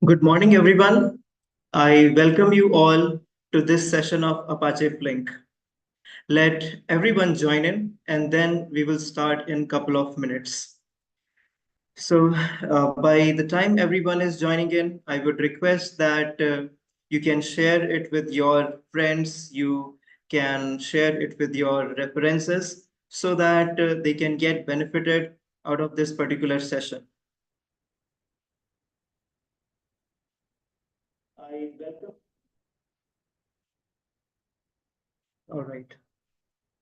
Good morning, everyone. I welcome you all to this session of Apache Flink. Let everyone join in, and then we will start in a couple of minutes. So, by the time everyone is joining in, I would request that you can share it with your friends, you can share it with your references so that they can get benefited out of this particular session. I welcome. All right.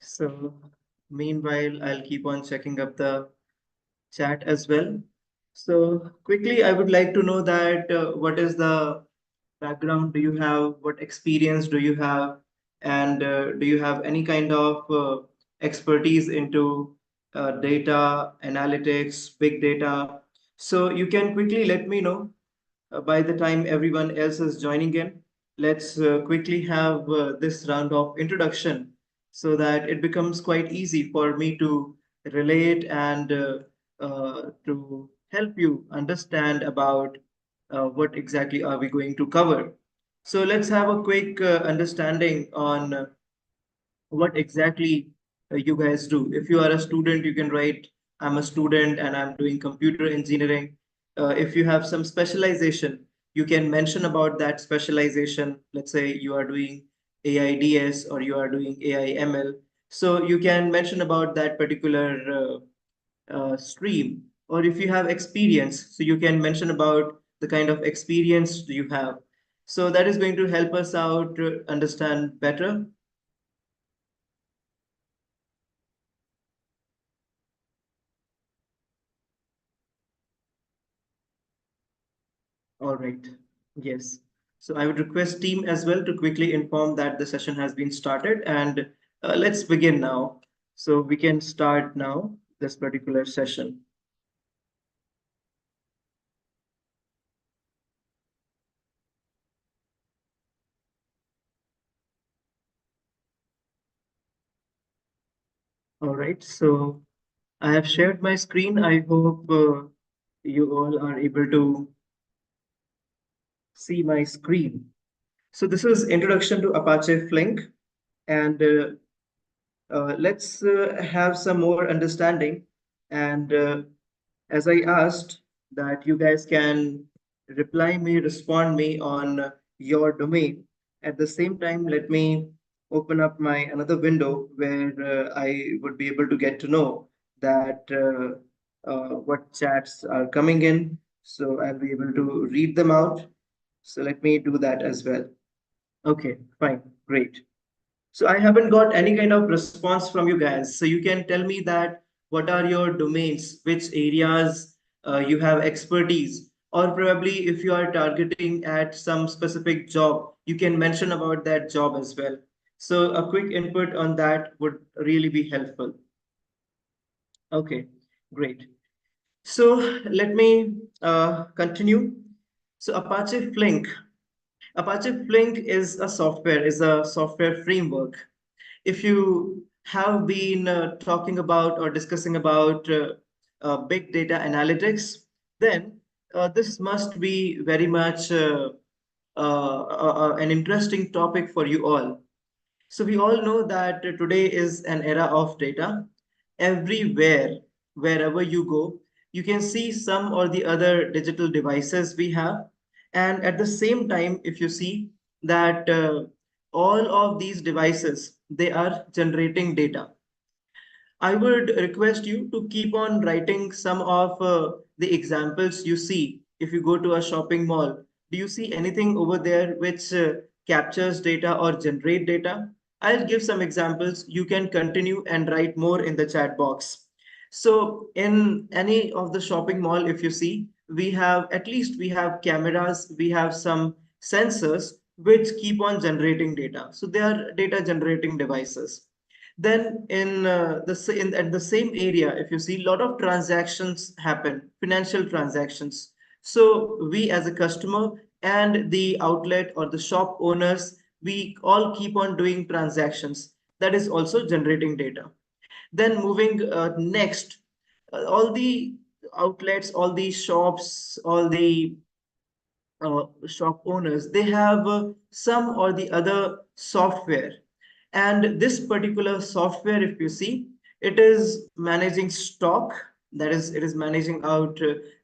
So, meanwhile, I'll keep on checking up the chat as well. So, quickly, I would like to know that what is the background do you have? What experience do you have? And do you have any kind of expertise into data analytics, big data? So, you can quickly let me know by the time everyone else is joining in. Let's quickly have this round of introduction so that it becomes quite easy for me to relate and to help you understand about what exactly are we going to cover. So let's have a quick understanding on what exactly you guys do. If you are a student, you can write, I'm a student and I'm doing computer engineering. If you have some specialization, you can mention about that specialization. Let's say you are doing AIDS or you are doing AI/ML. So you can mention about that particular stream. Or if you have experience, so you can mention about the kind of experience you have. So that is going to help us out to understand better. All right. Yes. So I would request team as well to quickly inform that the session has been started and let's begin now. So we can start now this particular session. All right. So I have shared my screen. I hope you all are able to see my screen. So this is introduction to Apache Flink and let's have some more understanding. And as I asked, that you guys can reply me, respond me on your domain. At the same time, let me open up my another window where I would be able to get to know that what chats are coming in. So I'll be able to read them out. So let me do that as well. Okay, fine, great. So I haven't got any kind of response from you guys. So you can tell me that what are your domains, which areas you have expertise, or probably if you are targeting at some specific job, you can mention about that job as well. So a quick input on that would really be helpful. Okay, great. So let me continue. So Apache Flink is a software framework. If you have been talking about or discussing about big data analytics, then this must be very much an interesting topic for you all. So we all know that today is an era of data. Everywhere, wherever you go, you can see some or the other digital devices we have. And at the same time, if you see that all of these devices, they are generating data. I would request you to keep on writing some of the examples you see. If you go to a shopping mall, do you see anything over there which captures data or generate data? I'll give some examples. You can continue and write more in the chat box. So in any of the shopping mall, if you see, we have cameras, we have some sensors which keep on generating data. So they are data generating devices. Then in at the same area, if you see, a lot of transactions happen, financial transactions. So we as a customer and the outlet or the shop owners, we all keep on doing transactions. That is also generating data. Then moving next, all the outlets, all the shops, all the shop owners, they have some or the other software. And this particular software, if you see, it is managing stock, that is, it is managing out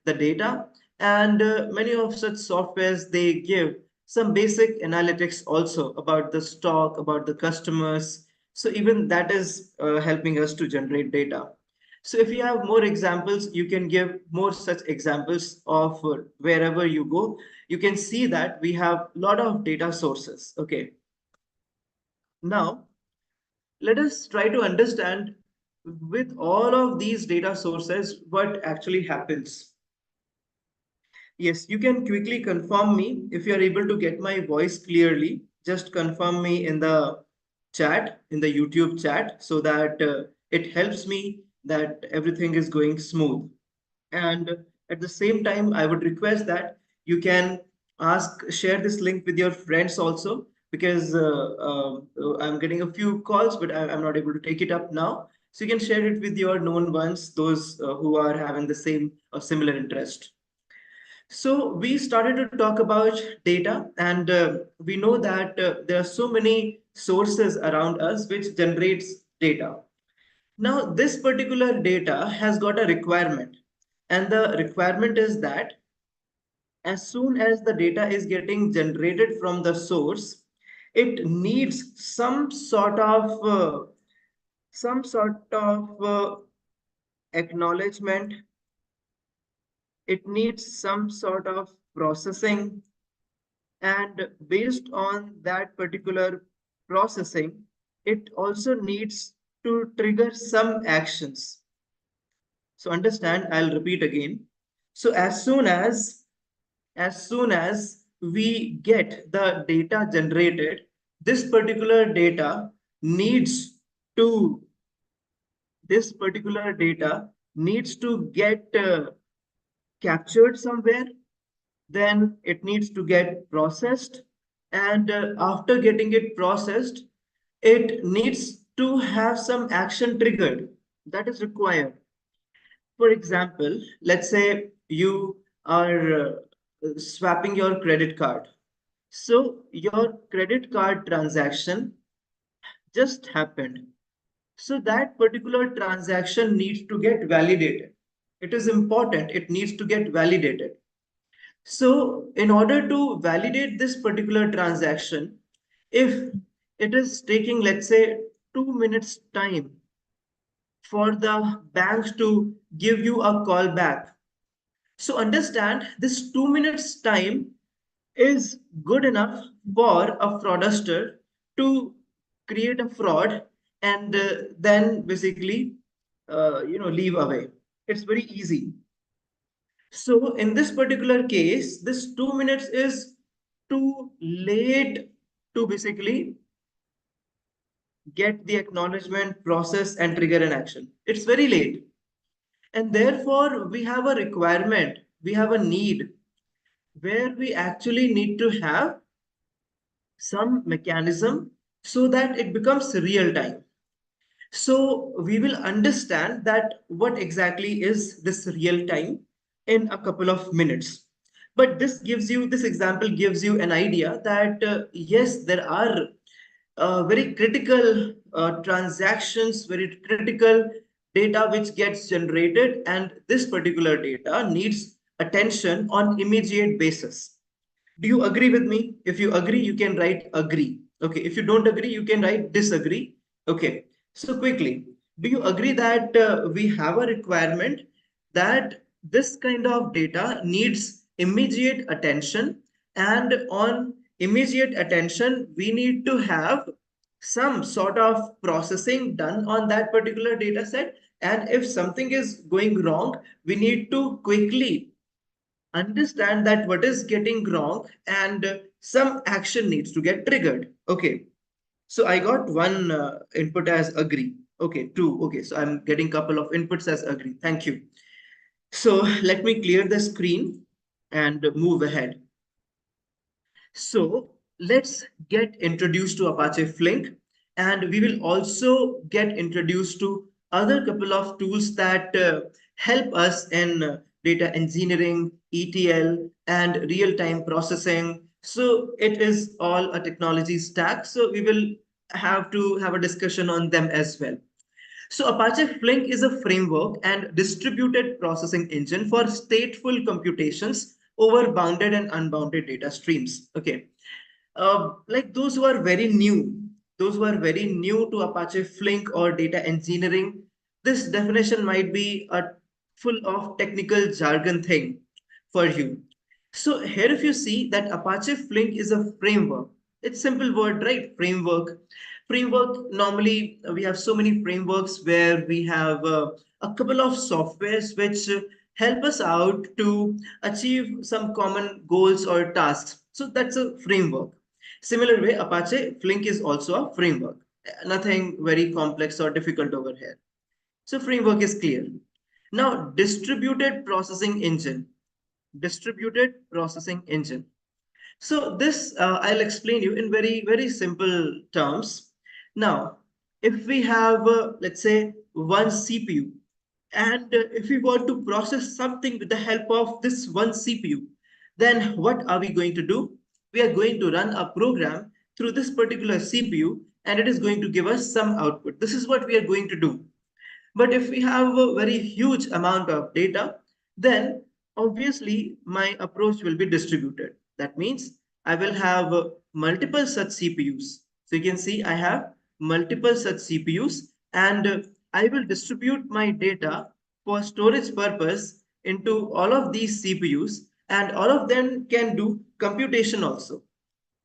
the data. And many of such softwares, they give some basic analytics also about the stock, about the customers. So even that is helping us to generate data. So if you have more examples, you can give more such examples of wherever you go. You can see that we have a lot of data sources. Okay. Now, let us try to understand with all of these data sources what actually happens. Yes, you can quickly confirm me if you are able to get my voice clearly. Just confirm me in the chat, in the YouTube chat, so that it helps me that everything is going smooth. And at the same time, I would request that you can share this link with your friends also, because I'm getting a few calls, but I'm not able to take it up now. So you can share it with your known ones, those who are having the same or similar interest. So we started to talk about data, and we know that there are so many sources around us which generates data. Now, this particular data has got a requirement, and the requirement is that as soon as the data is getting generated from the source, it needs some sort of acknowledgement. It needs some sort of processing, and based on that particular processing, it also needs to trigger some actions. So understand, I'll repeat again. So as soon as we get the data generated, this particular data needs to this particular data needs to get captured somewhere, then it needs to get processed, and after getting it processed, it needs to have some action triggered that is required. For example, let's say you are swapping your credit card. So your credit card transaction just happened. So that particular transaction needs to get validated. It is important, it needs to get validated. So in order to validate this particular transaction, if it is taking, let's say, 2 minutes time for the bank to give you a call back. So understand, this 2 minutes time is good enough for a fraudster to create a fraud and then basically leave away. It's very easy. So in this particular case, this 2 minutes is too late to basically get the acknowledgement process and trigger an action. It's very late. And therefore, we have a requirement, we have a need where we actually need to have some mechanism so that it becomes real time. So we will understand that what exactly is this real time in a couple of minutes. But this example gives you an idea that yes, there are very critical transactions, very critical data which gets generated, and this particular data needs attention on immediate basis. Do you agree with me? If you agree, you can write agree. Okay. If you don't agree, you can write disagree. Okay. So quickly, do you agree that we have a requirement that this kind of data needs immediate attention, and on immediate attention, we need to have some sort of processing done on that particular data set. And if something is going wrong, we need to quickly understand that what is getting wrong, and some action needs to get triggered. Okay. So I got one input as agree. Okay, two. Okay, so I'm getting couple of inputs as agree. Thank you. So let me clear the screen and move ahead. So let's get introduced to Apache Flink, and we will also get introduced to other couple of tools that help us in data engineering, ETL, and real-time processing. So it is all a technology stack. So we will have to have a discussion on them as well. So Apache Flink is a framework and distributed processing engine for stateful computations over bounded and unbounded data streams. Okay. Like those who are very new, those who are very new to Apache Flink or data engineering, this definition might be a full of technical jargon thing for you. So here if you see that Apache Flink is a framework, it's simple word, right? Framework. Framework, normally we have so many frameworks where we have a couple of softwares which help us out to achieve some common goals or tasks. So that's a framework. Similar way, Apache Flink is also a framework. Nothing very complex or difficult over here. So framework is clear. Now, distributed processing engine. Distributed processing engine. So this I'll explain you in very simple terms. Now, if we have let's say one CPU, and if we want to process something with the help of this one CPU, then what are we going to do? We are going to run a program through this particular CPU, and it is going to give us some output. This is what we are going to do. But if we have a very huge amount of data, then obviously my approach will be distributed. That means I will have multiple such CPUs. So you can see I have multiple such CPUs, and I will distribute my data for storage purpose into all of these CPUs, and all of them can do computation also,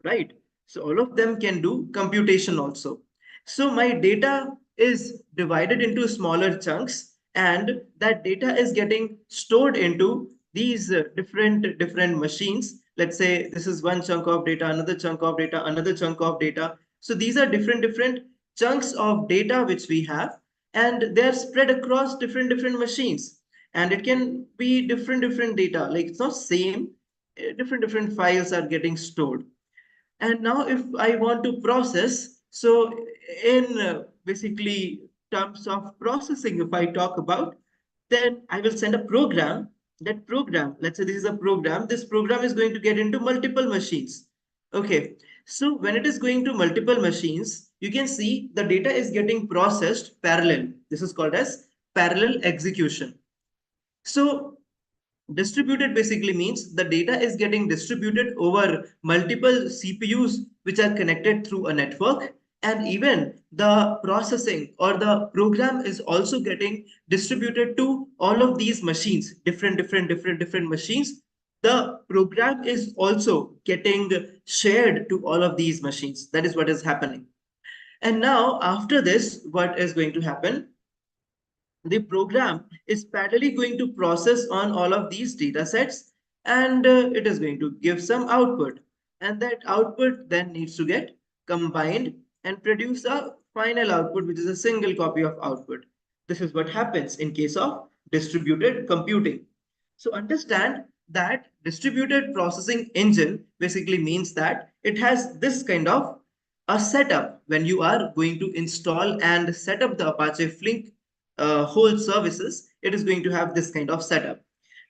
right? So all of them can do computation also. So my data is divided into smaller chunks, and that data is getting stored into these different machines. Let's say this is one chunk of data, another chunk of data, another chunk of data. So these are different chunks of data which we have, and they're spread across different machines. And it can be different data, like it's not same. Different files are getting stored. And now if I want to process, so in basically terms of processing, if I talk about, then I will send a program. That program, let's say this is a program, this program is going to get into multiple machines. Okay, so when it is going to multiple machines, you can see the data is getting processed parallel. This is called as parallel execution. So distributed basically means the data is getting distributed over multiple CPUs which are connected through a network, and even the processing or the program is also getting distributed to all of these machines, different machines. The program is also getting shared to all of these machines. That is what is happening. And now after this, what is going to happen? The program is parallelly going to process on all of these data sets, and it is going to give some output, and that output then needs to get combined and produce a final output, which is a single copy of output. This is what happens in case of distributed computing. So understand that distributed processing engine basically means that it has this kind of a setup. When you are going to install and set up the Apache Flink whole services, it is going to have this kind of setup.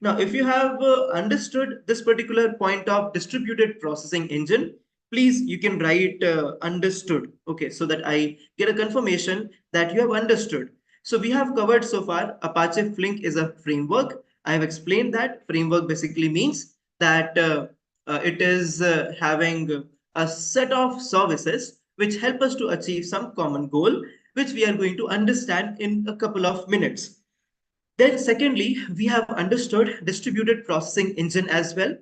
Now, if you have understood this particular point of distributed processing engine, please you can write understood. Okay, so that I get a confirmation that you have understood. So we have covered so far Apache Flink is a framework. I have explained that framework basically means that it is having a set of services which help us to achieve some common goal, which we are going to understand in a couple of minutes. Then secondly, we have understood distributed processing engine as well.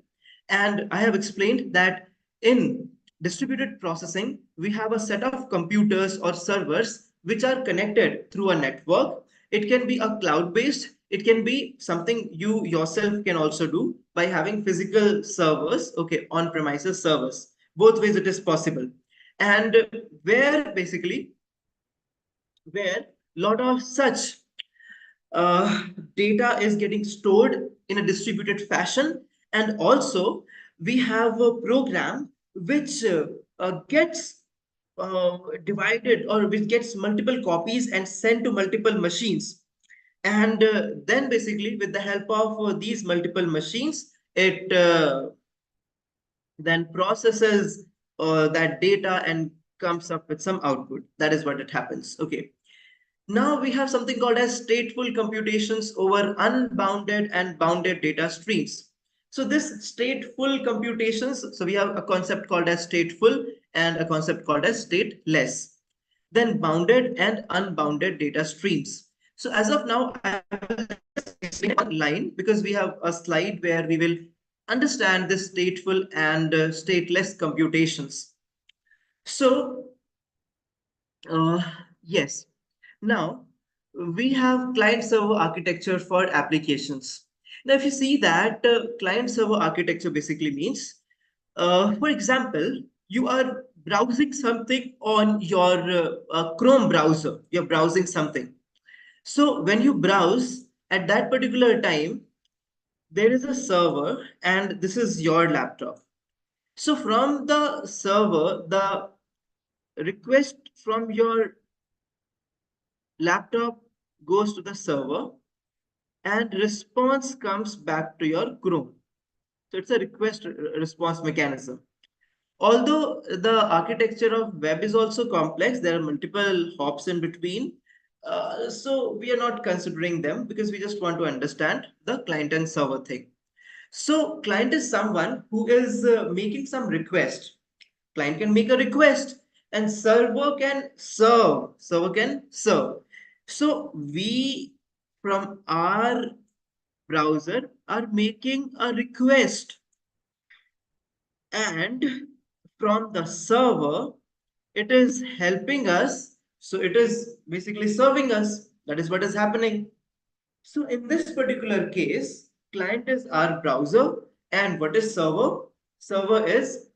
And I have explained that in distributed processing, we have a set of computers or servers which are connected through a network. It can be a cloud-based, it can be something you yourself can also do by having physical servers, okay, on-premises servers. Both ways it is possible. And where basically, where lot of such uh, data is getting stored in a distributed fashion, and also we have a program which gets divided, or which gets multiple copies and sent to multiple machines. And then basically with the help of these multiple machines, it then processes that data and comes up with some output. That is what it happens. Okay. Now we have something called as stateful computations over unbounded and bounded data streams. So this stateful computations, so we have a concept called as stateful and a concept called as stateless. Then bounded and unbounded data streams. So as of now, I will just explain one line because we have a slide where we will understand this stateful and stateless computations. So uh, yes. Now, we have client-server architecture for applications. Now, if you see that client-server architecture basically means, for example, you are browsing something on your Chrome browser. You're browsing something. So when you browse at that particular time, there is a server and this is your laptop. So from the server, the request from your laptop goes to the server and response comes back to your Chrome. So it's a request response mechanism. Although the architecture of web is also complex, there are multiple hops in between. So we are not considering them because we just want to understand the client and server thing. So client is someone who is making some request. Client can make a request and server can serve. Server can serve. So we from our browser are making a request, and from the server it is helping us, so it is basically serving us. That is what is happening. So in this particular case, client is our browser, and what is server? Server is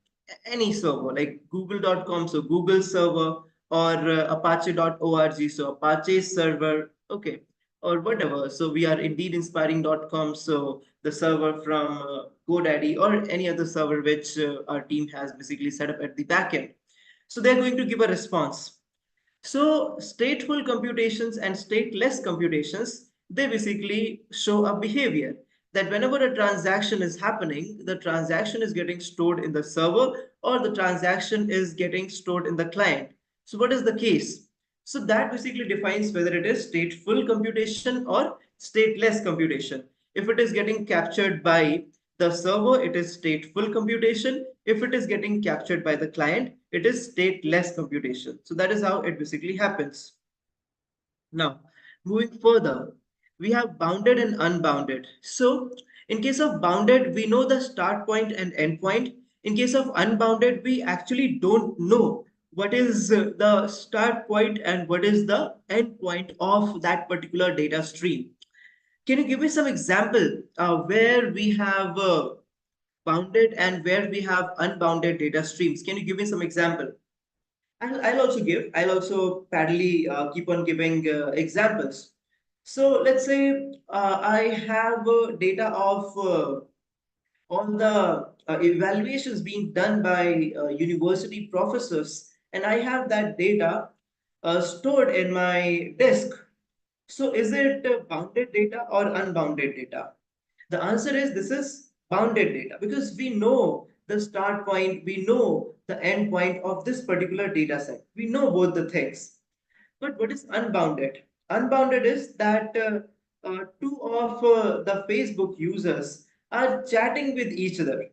any server like google.com, so Google server, or apache.org, so Apache server, okay, or whatever. So we are indeedinspiring.com, so the server from GoDaddy or any other server which our team has basically set up at the backend. So they're going to give a response. So stateful computations and stateless computations, they basically show a behavior that whenever a transaction is happening, the transaction is getting stored in the server or the transaction is getting stored in the client. So what is the case? So that basically defines whether it is stateful computation or stateless computation. If it is getting captured by the server, it is stateful computation. If it is getting captured by the client, it is stateless computation. So that is how it basically happens. Now, moving further, we have bounded and unbounded. So in case of bounded, we know the start point and end point. In case of unbounded, we actually don't know what is the start point and what is the end point of that particular data stream. Can you give me some example where we have bounded and where we have unbounded data streams? Can you give me some example? I'll also give, I'll also parallelly keep on giving examples. So let's say I have data of all the evaluations being done by university professors, and I have that data stored in my disk. So is it bounded data or unbounded data? The answer is this is bounded data because we know the start point, we know the end point of this particular data set. We know both the things. But what is unbounded? Unbounded is that two of the Facebook users are chatting with each other.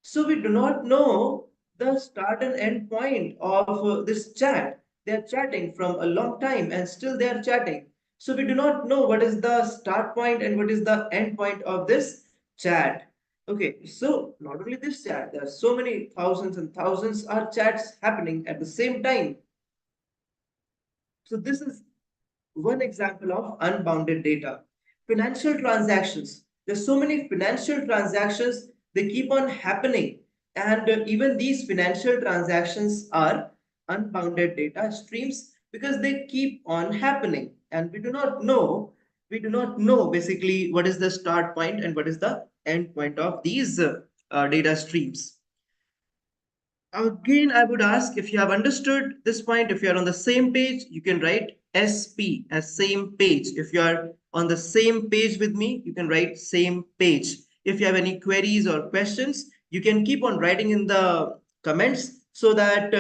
So we do not know the start and end point of this chat. They are chatting from a long time and still they are chatting. So we do not know what is the start point and what is the end point of this chat. Okay, so not only this chat, there are so many thousands and thousands are chats happening at the same time. So this is one example of unbounded data. Financial transactions. There's so many financial transactions, they keep on happening. And even these financial transactions are unbounded data streams because they keep on happening. And we do not know basically what is the start point and what is the end point of these data streams. Again, I would ask if you have understood this point, if you are on the same page, you can write SP as same page. If you are on the same page with me, you can write same page. If you have any queries or questions, you can keep on writing in the comments so that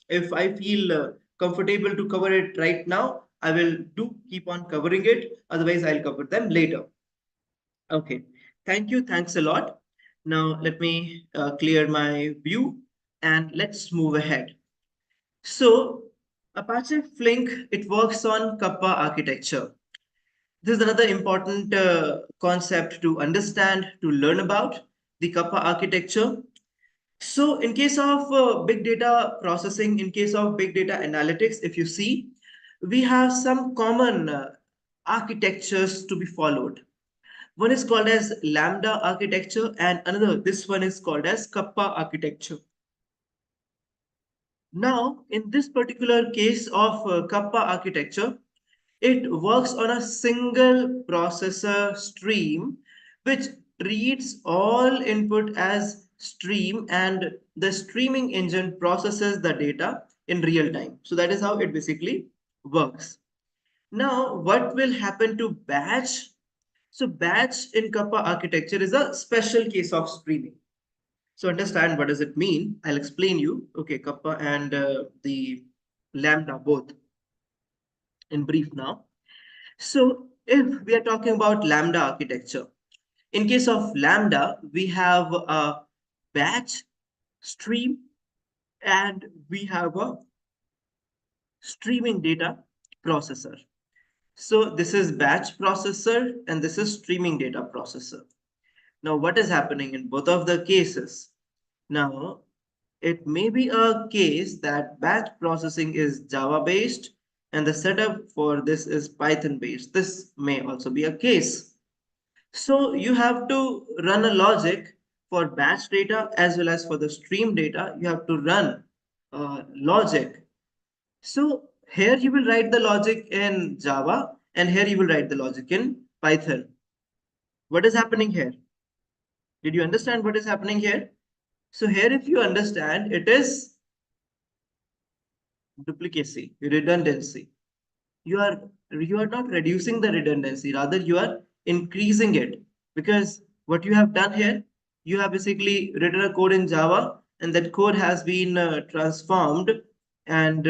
if I feel comfortable to cover it right now, I will do keep on covering it. Otherwise, I'll cover them later. Okay. Thank you. Thanks a lot. Now let me clear my view and let's move ahead. So Apache Flink, it works on Kappa architecture. This is another important concept to understand, to learn about the Kappa architecture. So in case of big data processing, in case of big data analytics, if you see, we have some common architectures to be followed. One is called as Lambda architecture and another, this one is called as Kappa architecture. Now, in this particular case of Kappa architecture, it works on a single processor stream which treats all input as stream and the streaming engine processes the data in real time. So that is how it basically works. Now, what will happen to batch? So batch in Kappa architecture is a special case of streaming. So understand what does it mean? I'll explain you. Okay, Kappa and the Lambda both in brief now. So if we are talking about Lambda architecture, in case of Lambda, we have a batch stream and we have a streaming data processor. So this is batch processor and this is streaming data processor. Now what is happening in both of the cases? Now it may be a case that batch processing is Java based and the setup for this is Python based. This may also be a case. So you have to run a logic for batch data as well as for the stream data. You have to run logic. So here you will write the logic in Java and here you will write the logic in Python. What is happening here? Did you understand what is happening here? So here if you understand, it is duplicacy, redundancy. You are not reducing the redundancy, rather you are increasing it, because what you have done here, you have basically written a code in Java and that code has been transformed and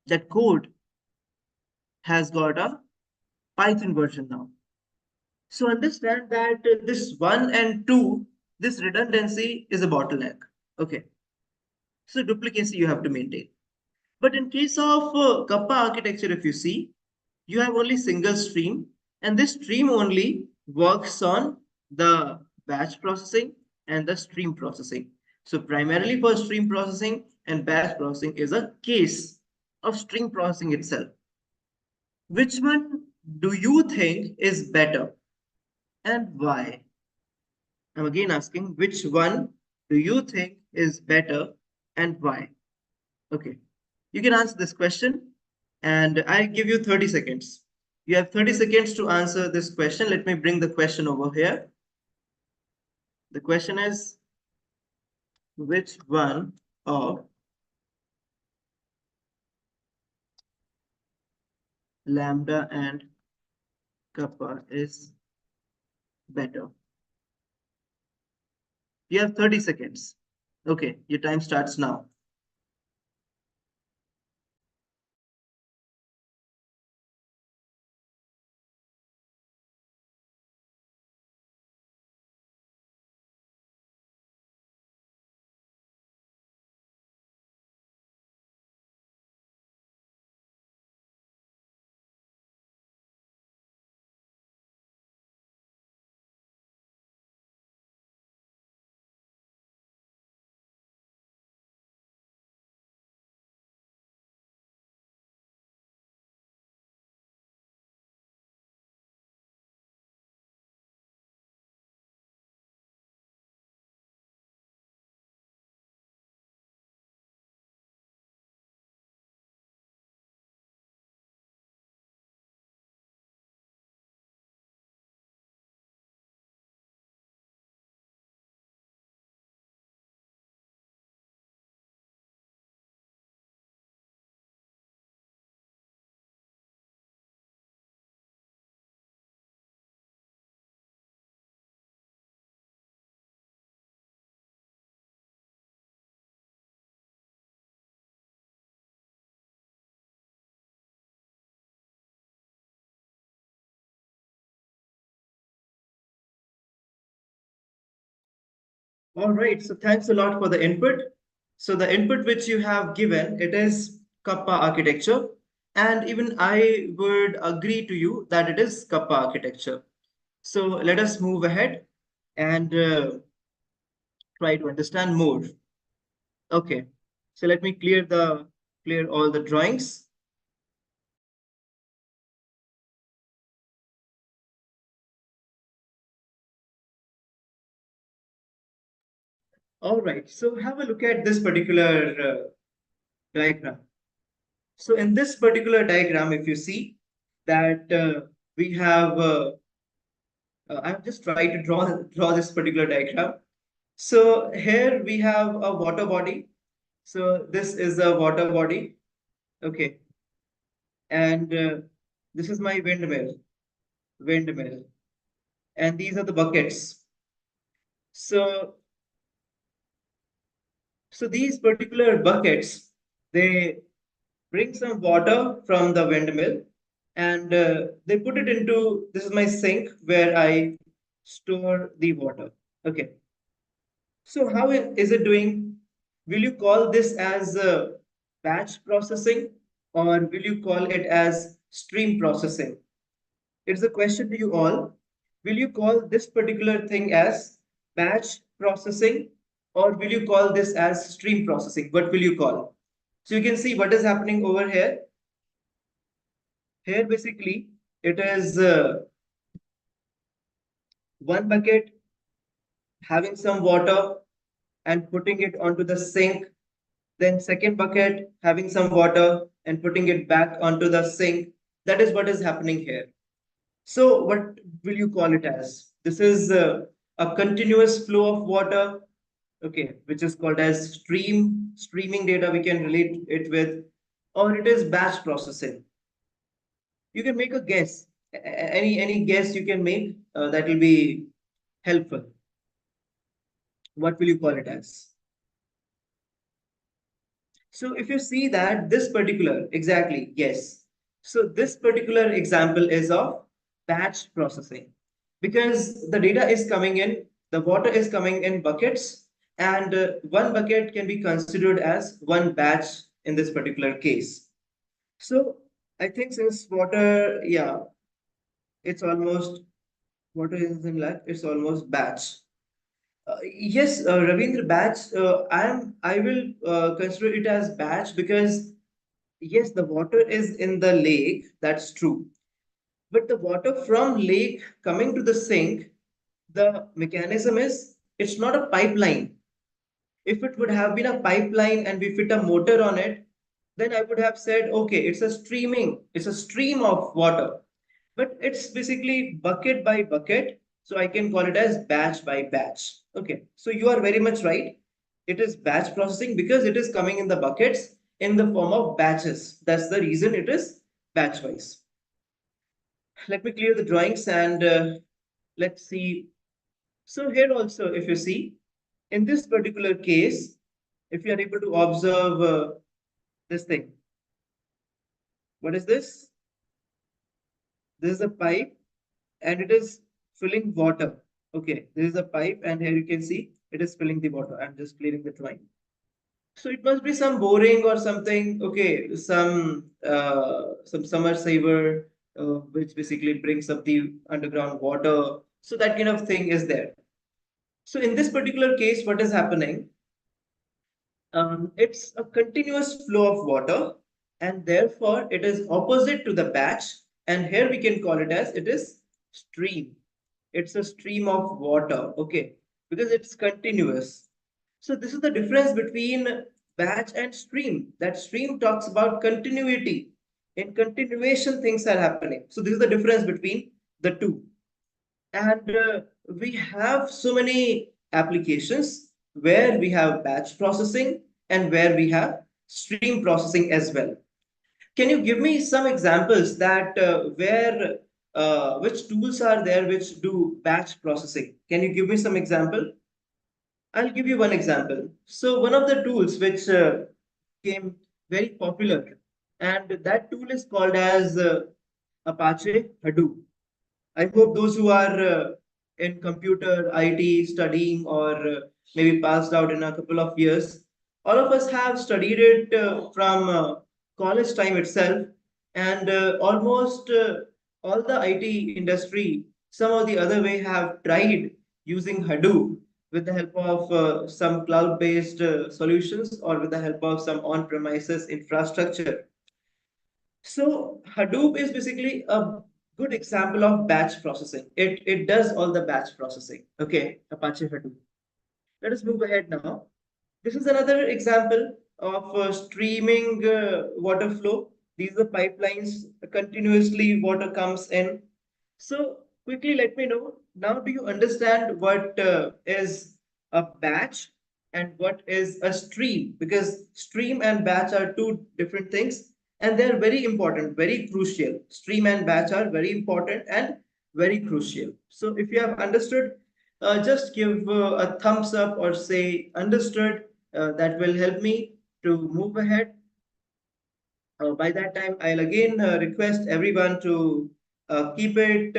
that code has got a Python version now. So understand that this 1 and 2, this redundancy is a bottleneck. Okay. So duplicacy you have to maintain. But in case of Kappa architecture, if you see, you have only single stream and this stream only works on the batch processing and the stream processing. So primarily for stream processing and batch processing is a case of stream processing itself. Which one do you think is better and why? I'm again asking which one do you think is better and why? Okay, you can answer this question and I give you 30 seconds. You have 30 seconds to answer this question. Let me bring the question over here. The question is, which one of Lambda and Kappa is better? You have 30 seconds. Okay, your time starts now. All right, so thanks a lot for the input. So the input which you have given, it is Kappa architecture. And even I would agree to you that it is Kappa architecture. So let us move ahead and try to understand more. Okay, so let me clear all the drawings. All right, so have a look at this particular diagram. So in this particular diagram, if you see that we have, I've just tried to draw this particular diagram. So here we have a water body. So this is a water body. Okay, and this is my windmill, and these are the buckets. So these particular buckets, they bring some water from the windmill and they put it into, this is my sink where I store the water. Okay. So how is it doing? Will you call this as batch processing or will you call it as stream processing? It's a question to you all. Will you call this particular thing as batch processing or will you call this as stream processing? What will you call? So you can see what is happening over here. Here basically it is one bucket having some water and putting it onto the sink. Then second bucket having some water and putting it back onto the sink. That is what is happening here. So what will you call it as? This is a continuous flow of water, okay, which is called as streaming data we can relate it with, or it is batch processing. You can make a guess. Any guess you can make that will be helpful. What will you call it as? So if you see that this particular, exactly, yes. So this particular example is of batch processing because the data is coming in, the water is coming in buckets, and one bucket can be considered as one batch in this particular case. So I think since water, yeah, it's almost water is in left, it's almost batch. Yes, Ravindra, batch. I will consider it as batch because yes, the water is in the lake. That's true. But the water from lake coming to the sink, the mechanism is it's not a pipeline. If it would have been a pipeline and we fit a motor on it, then I would have said, okay, it's a stream of water. But it's basically bucket by bucket. So I can call it as batch by batch. Okay, so you are very much right. It is batch processing because it is coming in the buckets in the form of batches. That's the reason it is batch wise. Let me clear the drawings and let's see. So here also, if you see, in this particular case, if you are able to observe this thing, what is this? This is a pipe and it is filling water. Okay, this is a pipe and here you can see it is filling the water. I'm just clearing the drawing. So it must be some boring or something. Okay, some summer saver, which basically brings up the underground water. So that kind of thing is there. So in this particular case, what is happening? It's a continuous flow of water, and therefore it is opposite to the batch. And here we can call it as it is stream. It's a stream of water, okay, because it's continuous. So this is the difference between batch and stream. That stream talks about continuity. In continuation, things are happening. So this is the difference between the two. And we have so many applications where we have batch processing and where we have stream processing as well. Can you give me some examples that where which tools are there which do batch processing? Can you give me some example? I'll give you one example. So one of the tools which became very popular, and that tool is called as Apache Hadoop. I hope those who are in computer IT studying or maybe passed out in a couple of years. All of us have studied it from college time itself, and almost all the IT industry, some or the other way, have tried using Hadoop with the help of some cloud-based solutions or with the help of some on-premises infrastructure. So Hadoop is basically a good example of batch processing. It does all the batch processing. Okay, Apache Hadoop. Let us move ahead now. This is another example of streaming water flow. These are pipelines, continuously water comes in. So quickly let me know, now do you understand what is a batch and what is a stream? Because stream and batch are two different things and they're very important, very crucial. Stream and batch are very important and very crucial. So if you have understood, just give a thumbs up or say understood. That will help me to move ahead. By that time, I'll again request everyone to keep it,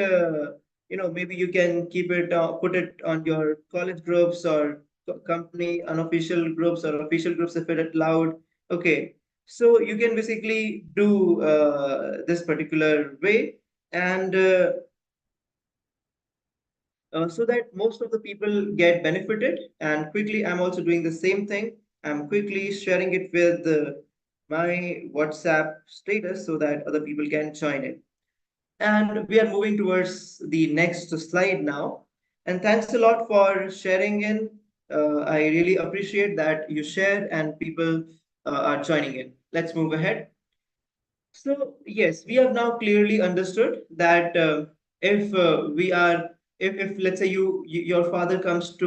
maybe you can keep it, put it on your college groups or company unofficial groups or official groups if it allowed. Okay, so you can basically do this particular way, and so that most of the people get benefited. And quickly, I'm also doing the same thing. I'm quickly sharing it with my WhatsApp status so that other people can join it. And we are moving towards the next slide now. And thanks a lot for sharing in. I really appreciate that you share and people are joining in. Let's move ahead. So yes, we have now clearly understood that if we are, if let's say your father comes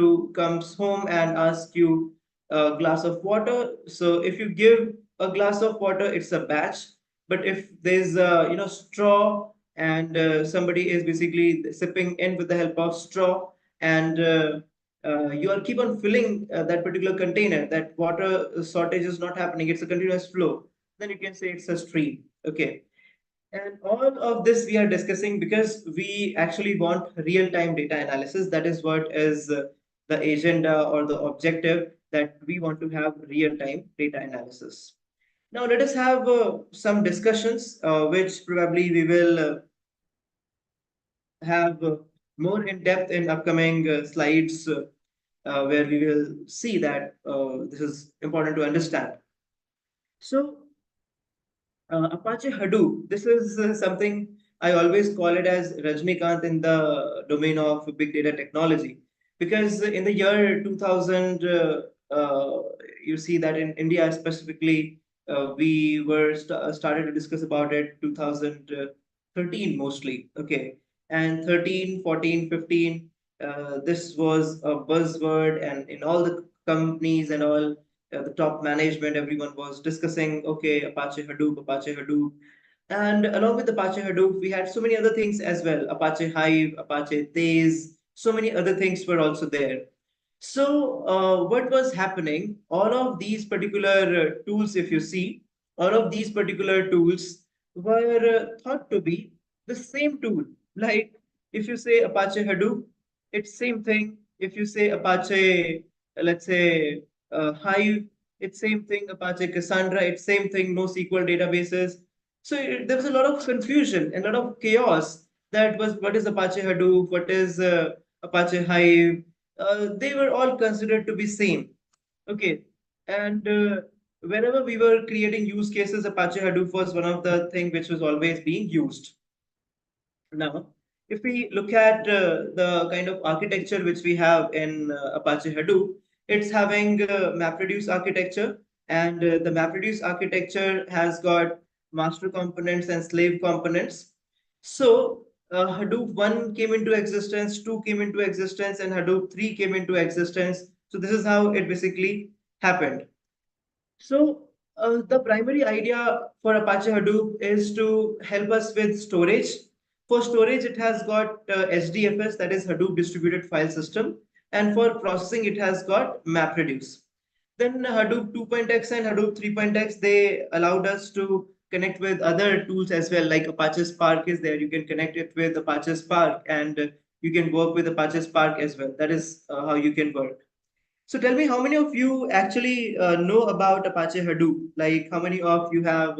home and asks you a glass of water. So if you give a glass of water, it's a batch. But if there's straw and somebody is basically sipping in with the help of straw and you are keep on filling that particular container, that water shortage is not happening. It's a continuous flow. Then you can say it's a stream. Okay. And all of this we are discussing because we actually want real-time data analysis. That is what is the agenda or the objective, that we want to have real-time data analysis. Now let us have some discussions, which probably we will have more in depth in upcoming slides, where we will see that this is important to understand. So Apache Hadoop, this is something I always call it as Rajnikant in the domain of big data technology. Because in the year 2000, you see that in India specifically, we were started to discuss about it 2013 mostly. Okay. And 13, 14, 15, this was a buzzword, and in all the companies and all the top management, everyone was discussing, okay, Apache Hadoop, Apache Hadoop. And along with Apache Hadoop, we had so many other things as well. Apache Hive, Apache These, so many other things were also there. So what was happening, all of these particular tools, if you see, all of these particular tools were thought to be the same tool. Like if you say Apache Hadoop, it's same thing. If you say Apache, let's say Hive, it's same thing. Apache Cassandra, it's same thing. NoSQL databases. So there was a lot of confusion and a lot of chaos. That was what is Apache Hadoop, what is Apache Hive. They were all considered to be same. Okay, and whenever we were creating use cases, Apache Hadoop was one of the thing which was always being used. Now, if we look at the kind of architecture which we have in Apache Hadoop, it's having MapReduce architecture, and the MapReduce architecture has got master components and slave components. So Hadoop 1 came into existence, 2 came into existence, and Hadoop 3 came into existence. So this is how it basically happened. So the primary idea for Apache Hadoop is to help us with storage. For storage, it has got HDFS, that is Hadoop Distributed File System, and for processing, it has got MapReduce. Then Hadoop 2.x and Hadoop 3.x, they allowed us to connect with other tools as well, like Apache Spark is there. You can connect it with Apache Spark, and you can work with Apache Spark as well. That is how you can work. So tell me, how many of you actually know about Apache Hadoop? Like, how many of you have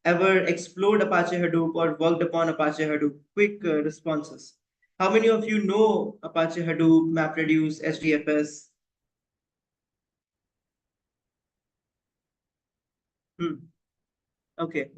ever explored Apache Hadoop or worked upon Apache Hadoop? Quick responses. How many of you know Apache Hadoop, MapReduce, HDFS? Hmm. Okay.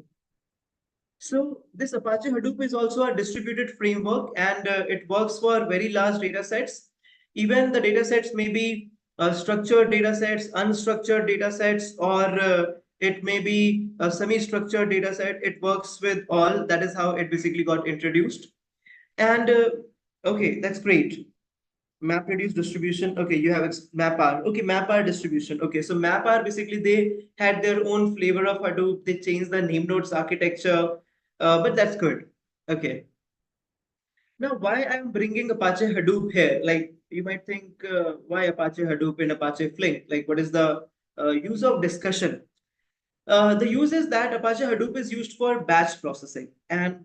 So this Apache Hadoop is also a distributed framework, and it works for very large data sets. Even the data sets may be structured data sets, unstructured data sets, or it may be a semi-structured data set. It works with all. That is how it basically got introduced. And okay, that's great. MapReduce distribution. Okay, you have MapR. Okay, MapR distribution. Okay, so MapR basically they had their own flavor of Hadoop. They changed the name nodes architecture, but that's good. Okay. Now, why I'm bringing Apache Hadoop here? Like you might think, why Apache Hadoop in Apache Flink? Like, what is the use of discussion? The use is that Apache Hadoop is used for batch processing, and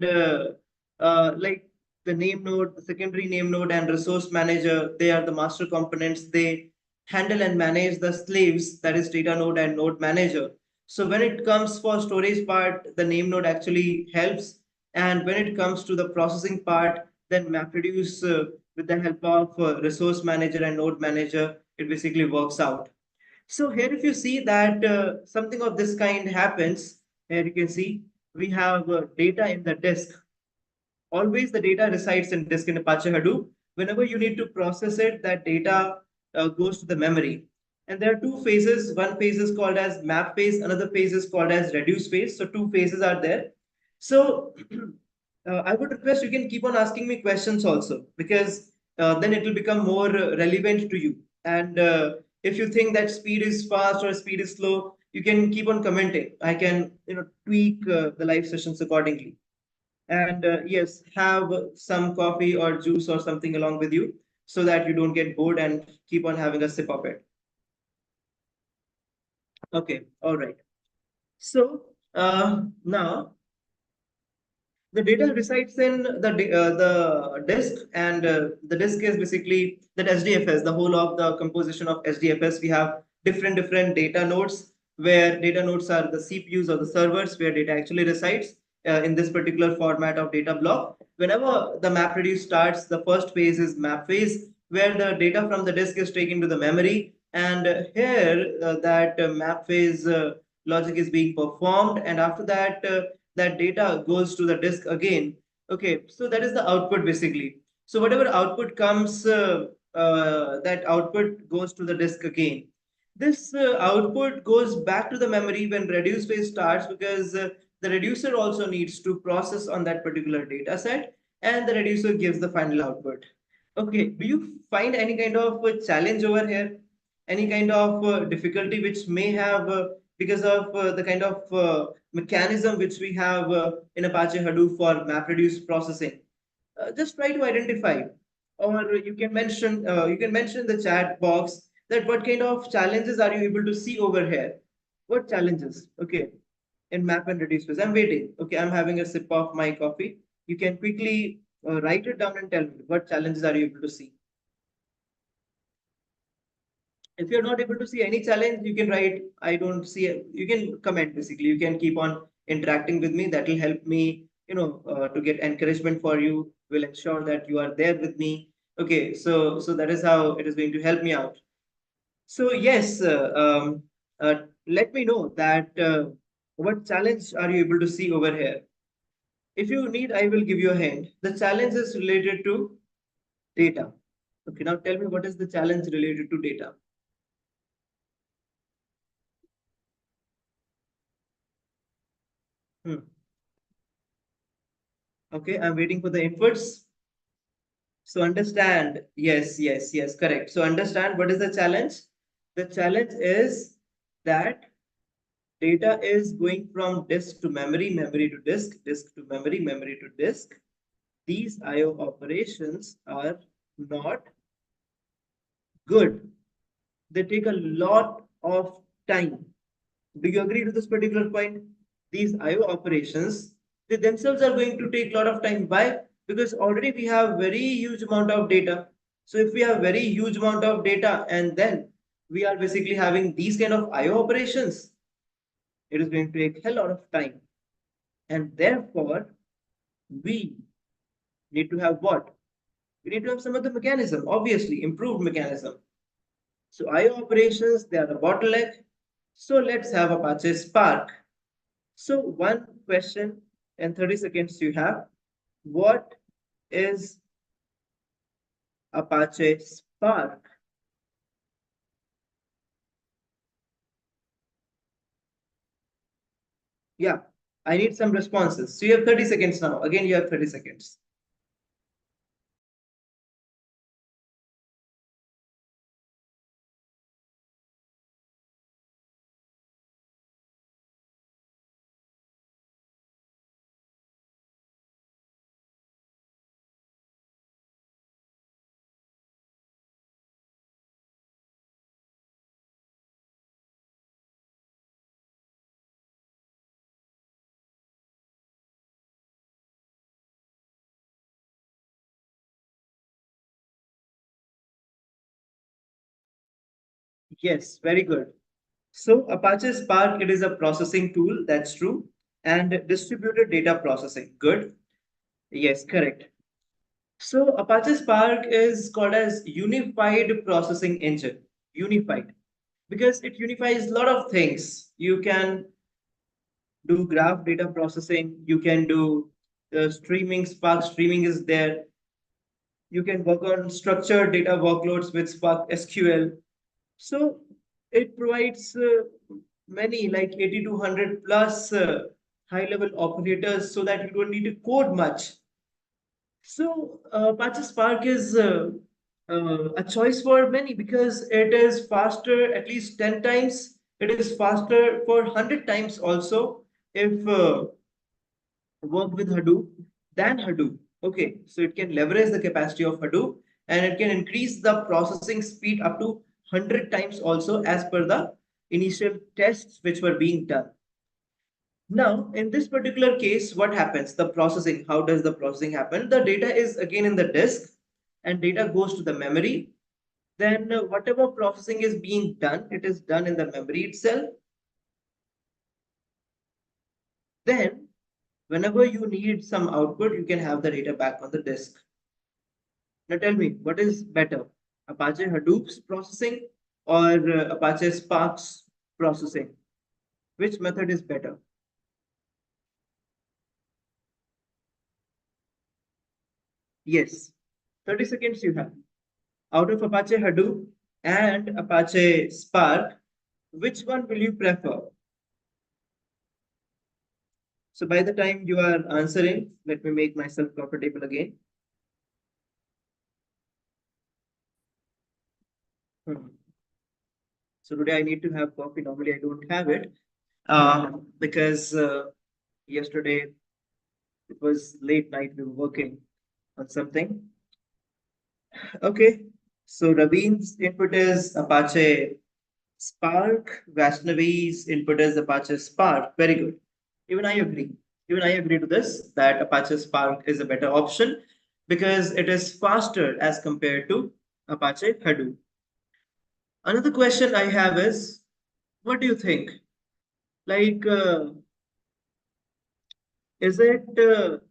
like the name node, the secondary name node, and resource manager, they are the master components. They handle and manage the slaves, that is data node and node manager. So when it comes for storage part, the name node actually helps, and when it comes to the processing part, then MapReduce with the help of resource manager and node manager, it basically works out. So here, if you see that something of this kind happens, here you can see we have data in the disk. Always the data resides in disk in Apache Hadoop. Whenever you need to process it, that data goes to the memory. And there are two phases. One phase is called as map phase. Another phase is called as reduce phase. So two phases are there. So I would request you can keep on asking me questions also, because then it will become more relevant to you. And if you think that speed is fast or speed is slow, you can keep on commenting. I can tweak the live sessions accordingly. And yes, have some coffee or juice or something along with you so that you don't get bored and keep on having a sip of it. Okay, all right. So now the data resides in the disk, and the disk is basically that HDFS, the whole of the composition of HDFS. We have different data nodes, where data nodes are the CPUs or the servers where data actually resides in this particular format of data block. Whenever the MapReduce starts, the first phase is map phase, where the data from the disk is taken to the memory, and here that map phase logic is being performed, and after that that data goes to the disk again. Okay, so that is the output basically. So whatever output comes, that output goes to the disk again. This output goes back to the memory when reduce phase starts, because the reducer also needs to process on that particular data set, and the reducer gives the final output. Okay, do you find any kind of challenge over here? Any kind of difficulty which may have because of the kind of mechanism which we have in Apache Hadoop for MapReduce processing? Just try to identify, or you can mention in the chat box that what kind of challenges are you able to see over here? What challenges? Okay, in map and reduce phase. I'm waiting. Okay, I'm having a sip of my coffee. You can quickly write it down and tell me what challenges are you able to see. If you're not able to see any challenge, you can write I don't see it. You can comment, basically you can keep on interacting with me. That will help me to get encouragement for you, will ensure that you are there with me. Okay, so that is how it is going to help me out. So yes, let me know that what challenge are you able to see over here. If you need, I will give you a hint. The challenge is related to data. Okay, now tell me, what is the challenge related to data? Hmm. Okay, I'm waiting for the inputs. So understand, yes, correct. So understand what is the challenge? The challenge is that data is going from disk to memory, memory to disk, disk to memory, memory to disk. These IO operations are not good. They take a lot of time. Do you agree to this particular point? These IO operations, they themselves are going to take a lot of time. Why? Because already we have very huge amount of data. So if we have very huge amount of data, and then we are basically having these kind of IO operations, it is going to take a hell lot of time. And therefore, we need to have what? We need to have some other mechanism, obviously, improved mechanism. So IO operations, they are the bottleneck. So let's have Apache Spark. So one question in 30 seconds you have. What is Apache Spark? Yeah, I need some responses. So you have 30 seconds now. Again, you have 30 seconds. Yes, very good. So Apache Spark, it is a processing tool, that's true. And distributed data processing, good. Yes, correct. So Apache Spark is called as unified processing engine, unified, because it unifies a lot of things. You can do graph data processing, you can do streaming, Spark streaming is there. You can work on structured data workloads with Spark SQL. So it provides many like 80 to 100 plus high level operators so that you don't need to code much. So Apache Spark is a choice for many because it is faster at least 10 times. It is faster for 100 times also if work with Hadoop than Hadoop. Okay, so it can leverage the capacity of Hadoop and it can increase the processing speed up to 100 times also as per the initial tests which were being done. Now, in this particular case, what happens? The processing, how does the processing happen? The data is again in the disk and data goes to the memory. Then whatever processing is being done, it is done in the memory itself. Then whenever you need some output, you can have the data back on the disk. Now tell me, what is better? Apache Hadoop's processing or Apache Spark's processing? Which method is better? Yes, 30 seconds you have. Out of Apache Hadoop and Apache Spark, which one will you prefer? So by the time you are answering, let me make myself comfortable again. Hmm. So today I need to have coffee. Normally I don't have it because yesterday it was late night. We were working on something. Okay. So Raveen's input is Apache Spark. Vaishnavi's input is Apache Spark. Very good. Even I agree. Even I agree to this that Apache Spark is a better option because it is faster as compared to Apache Hadoop. Another question I have is, what do you think? Like, is it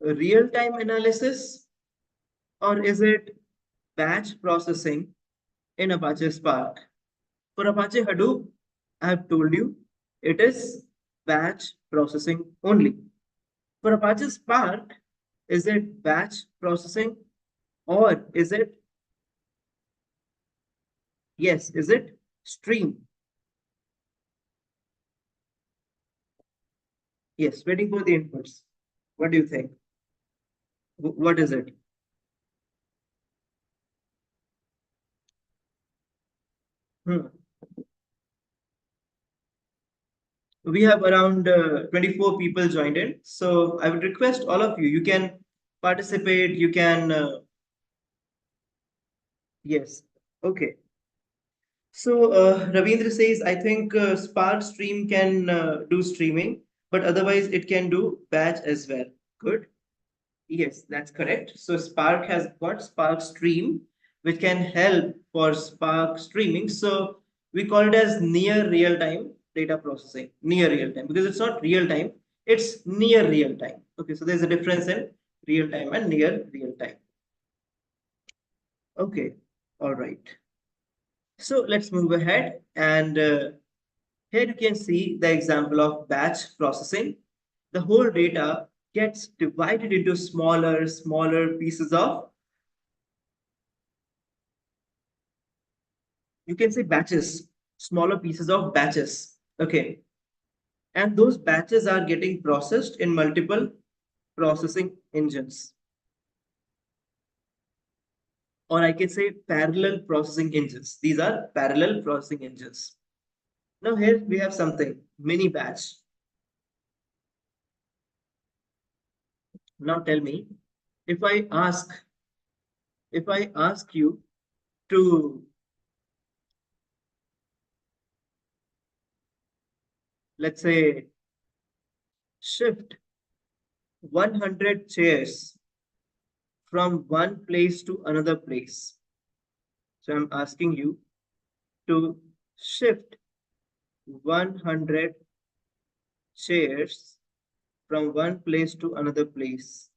real-time analysis or is it batch processing in Apache Spark? For Apache Hadoop, I have told you it is batch processing only. For Apache Spark, is it batch processing or is it, yes, is it stream? Yes, waiting for the inputs. What do you think? What is it? Hmm. We have around 24 people joined in. So I would request all of you, you can participate, you can, yes, okay. So Ravindra says, I think Spark Stream can do streaming, but otherwise it can do batch as well. Good. Yes, that's correct. So Spark has got Spark Stream, which can help for Spark streaming. So we call it as near real-time data processing, near real-time, because it's not real-time, it's near real-time. Okay, so there's a difference in real-time and near real-time. Okay, all right. So let's move ahead, and here you can see the example of batch processing. The whole data gets divided into smaller pieces of, you can say batches, smaller pieces of batches. Okay, and those batches are getting processed in multiple processing engines, or I can say parallel processing engines. These are parallel processing engines. Now here we have something, mini batch. Now tell me, if I ask, if I ask you to, let's say, shift 100 chairs from one place to another place. So I'm asking you to shift 100 chairs from one place to another place.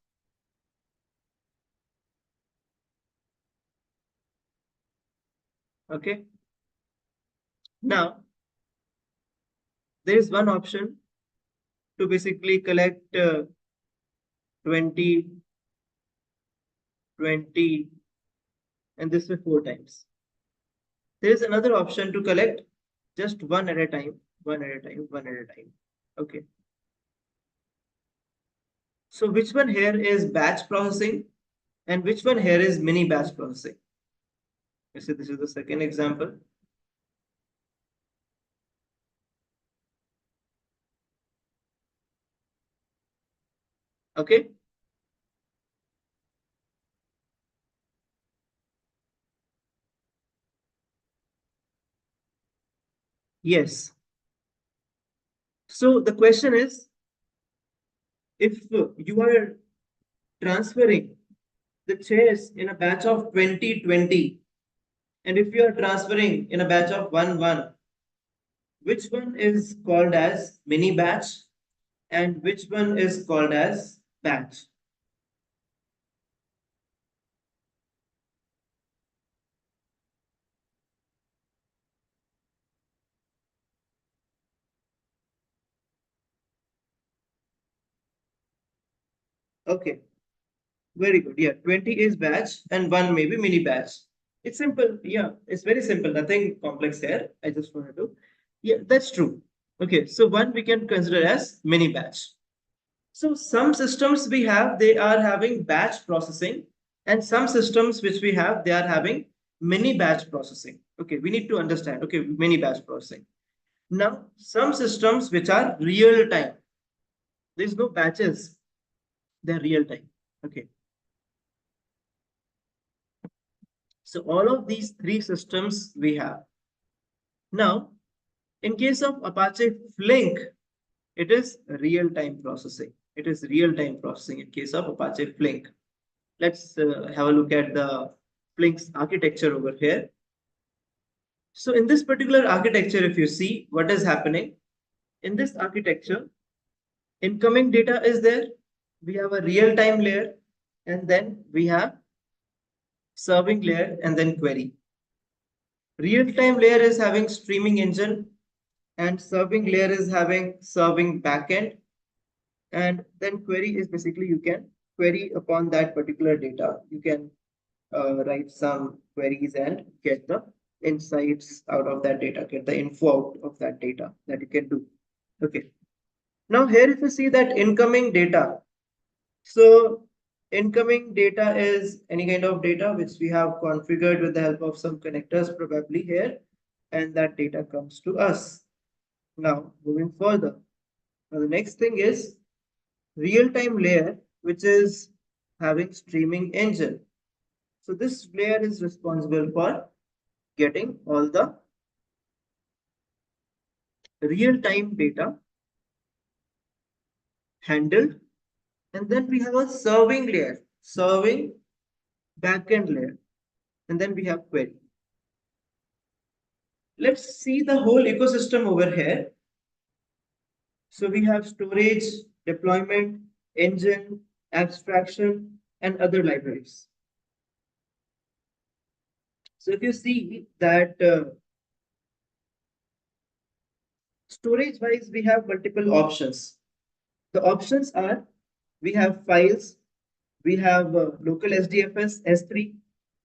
Okay. Now, there is one option to basically collect 20, 20, and this way 4 times. There is another option to collect just one at a time, one at a time, one at a time. Okay. So which one here is batch processing and which one here is mini batch processing? You see, this is the second example. Okay. Yes. So the question is, if you are transferring the chairs in a batch of 2020, and if you are transferring in a batch of 1, which one is called as mini batch and which one is called as batch? Okay, very good. Yeah, 20 is batch and 1 may be mini batch. It's simple. Yeah, it's very simple. Nothing complex here. I just wanted to. Yeah, that's true. Okay, so 1 we can consider as mini batch. So some systems we have, they are having batch processing, and some systems which we have, they are having mini batch processing. Okay, we need to understand. Okay, mini batch processing. Now, some systems which are real time, there's no batches, they're real time. Okay, so all of these 3 systems we have. Now, in case of Apache Flink, it is real time processing. It is real time processing in case of Apache Flink. Let's have a look at the Flink's architecture over here. So in this particular architecture, if you see what is happening, in this architecture, incoming data is there. We have a real-time layer, and then we have serving layer and then query. Real-time layer is having streaming engine, and serving layer is having serving backend. And then query is basically you can query upon that particular data. You can write some queries and get the insights out of that data, get the info out of that data that you can do. Okay. Now here if you see that incoming data, so incoming data is any kind of data which we have configured with the help of some connectors probably here, and that data comes to us. Now moving further, now the next thing is real-time layer, which is having streaming engine. So this layer is responsible for getting all the real-time data handled. And then we have a serving layer, serving backend layer. and then we have query. Let's see the whole ecosystem over here. So we have storage, deployment, engine, abstraction, and other libraries. So if you see that storage wise, we have multiple options. The options are we have files, we have local SDFS S3,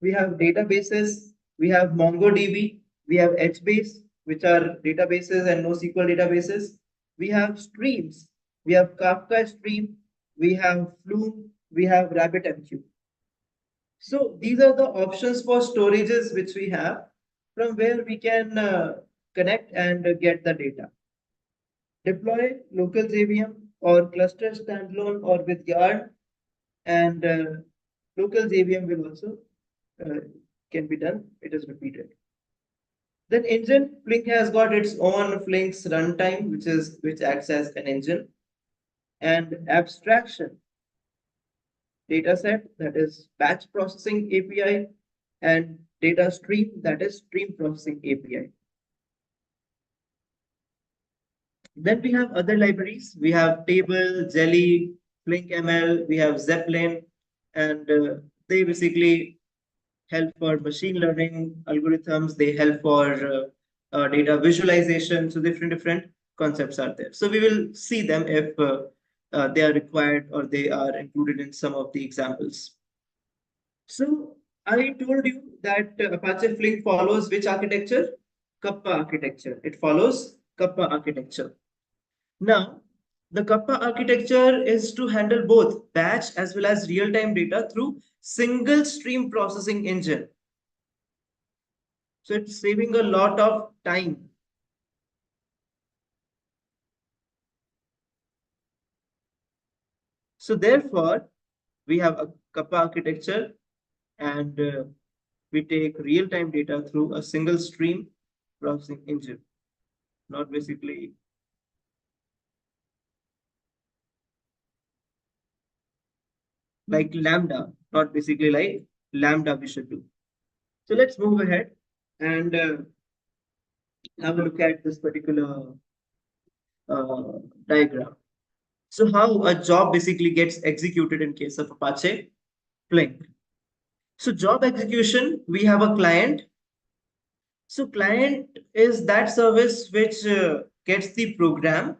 we have databases, we have MongoDB, we have HBase, which are databases and NoSQL databases. We have streams, we have Kafka Stream, we have Flume, we have RabbitMQ. So these are the options for storages which we have from where we can connect and get the data. Deploy local JVM or cluster standalone or with yarn, and local JVM will also can be done. It is repeated. Then engine, Flink has got its own Flink's runtime, which acts as an engine, and abstraction dataset, that is batch processing API, and data stream, that is stream processing API. Then we have other libraries. We have Table, Jelly, Flink ML, we have Zeppelin, and they basically help for machine learning algorithms. They help for data visualization. So different concepts are there. So we will see them if they are required or they are included in some of the examples. So I told you that Apache Flink follows which architecture? Kappa architecture. It follows Kappa architecture. Now, the Kappa architecture is to handle both batch as well as real-time data through single stream processing engine. So it's saving a lot of time. So therefore, we have a Kappa architecture, and we take real-time data through a single stream processing engine, not basically like Lambda, not basically like Lambda we should do. So let's move ahead and have a look at this particular diagram. So how a job basically gets executed in case of Apache Flink. So job execution, we have a client. So client is that service which gets the program,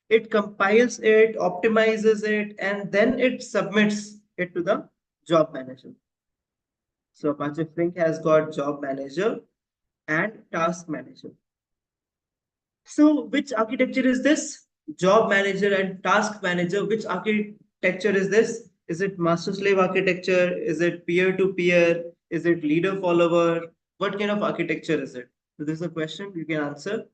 it compiles it, optimizes it, and then it submits it to the job manager. So Apache Flink has got job manager and task manager. So which architecture is this? Job manager and task manager. Which architecture is this? Is it master slave architecture? Is it peer to peer? Is it leader follower? What kind of architecture is it? So this is a question you can answer.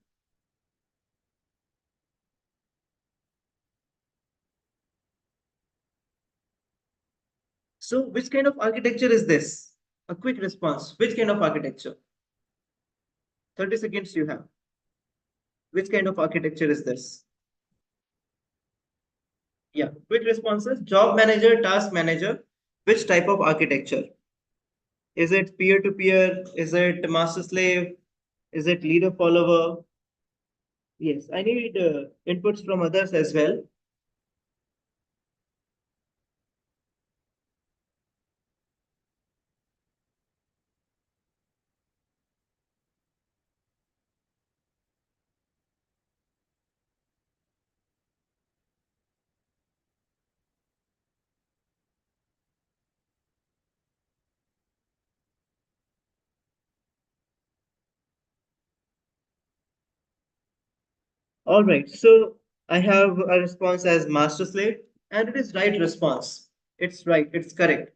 So which kind of architecture is this? A quick response. Which kind of architecture? 30 seconds you have. Which kind of architecture is this? Yeah, quick responses. Job manager, task manager. Which type of architecture? Is it peer-to-peer? Is it master slave? Is it leader follower? Yes, I need inputs from others as well. All right, so I have a response as master slave, and it is right response. It's right, it's correct.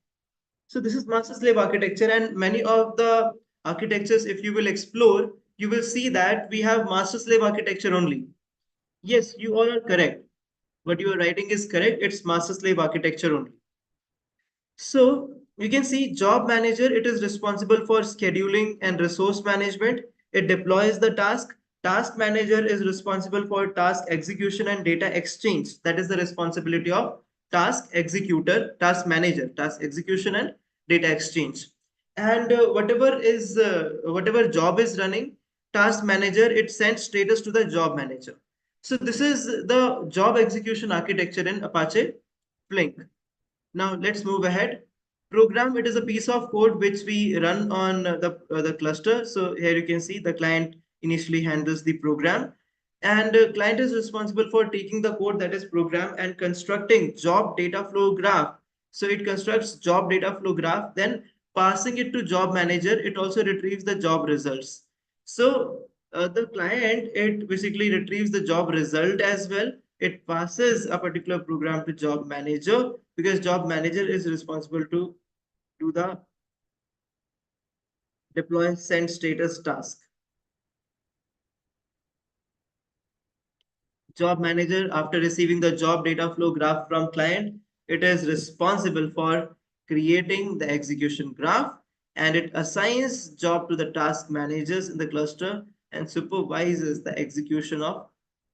So this is master slave architecture, and many of the architectures, if you will explore, you will see that we have master slave architecture only. Yes, you all are correct. What you are writing is correct. It's master slave architecture only. So you can see job manager, it is responsible for scheduling and resource management. It deploys the task. Task manager is responsible for task execution and data exchange. That is the responsibility of task executor, task manager, task execution and data exchange. and whatever job is running, task manager, it sends status to the job manager. So this is the job execution architecture in Apache Flink. Now let's move ahead. Program, it is a piece of code which we run on the cluster. So here you can see the client initially handles the program, and client is responsible for taking the code that is program and constructing job data flow graph. So it constructs job data flow graph, then passing it to job manager. It also retrieves the job results. So the client, it basically retrieves the job result as well. It passes a particular program to job manager, because job manager is responsible to do the deploy send status task. Job manager, after receiving the job data flow graph from client, it is responsible for creating the execution graph, and it assigns job to the task managers in the cluster and supervises the execution of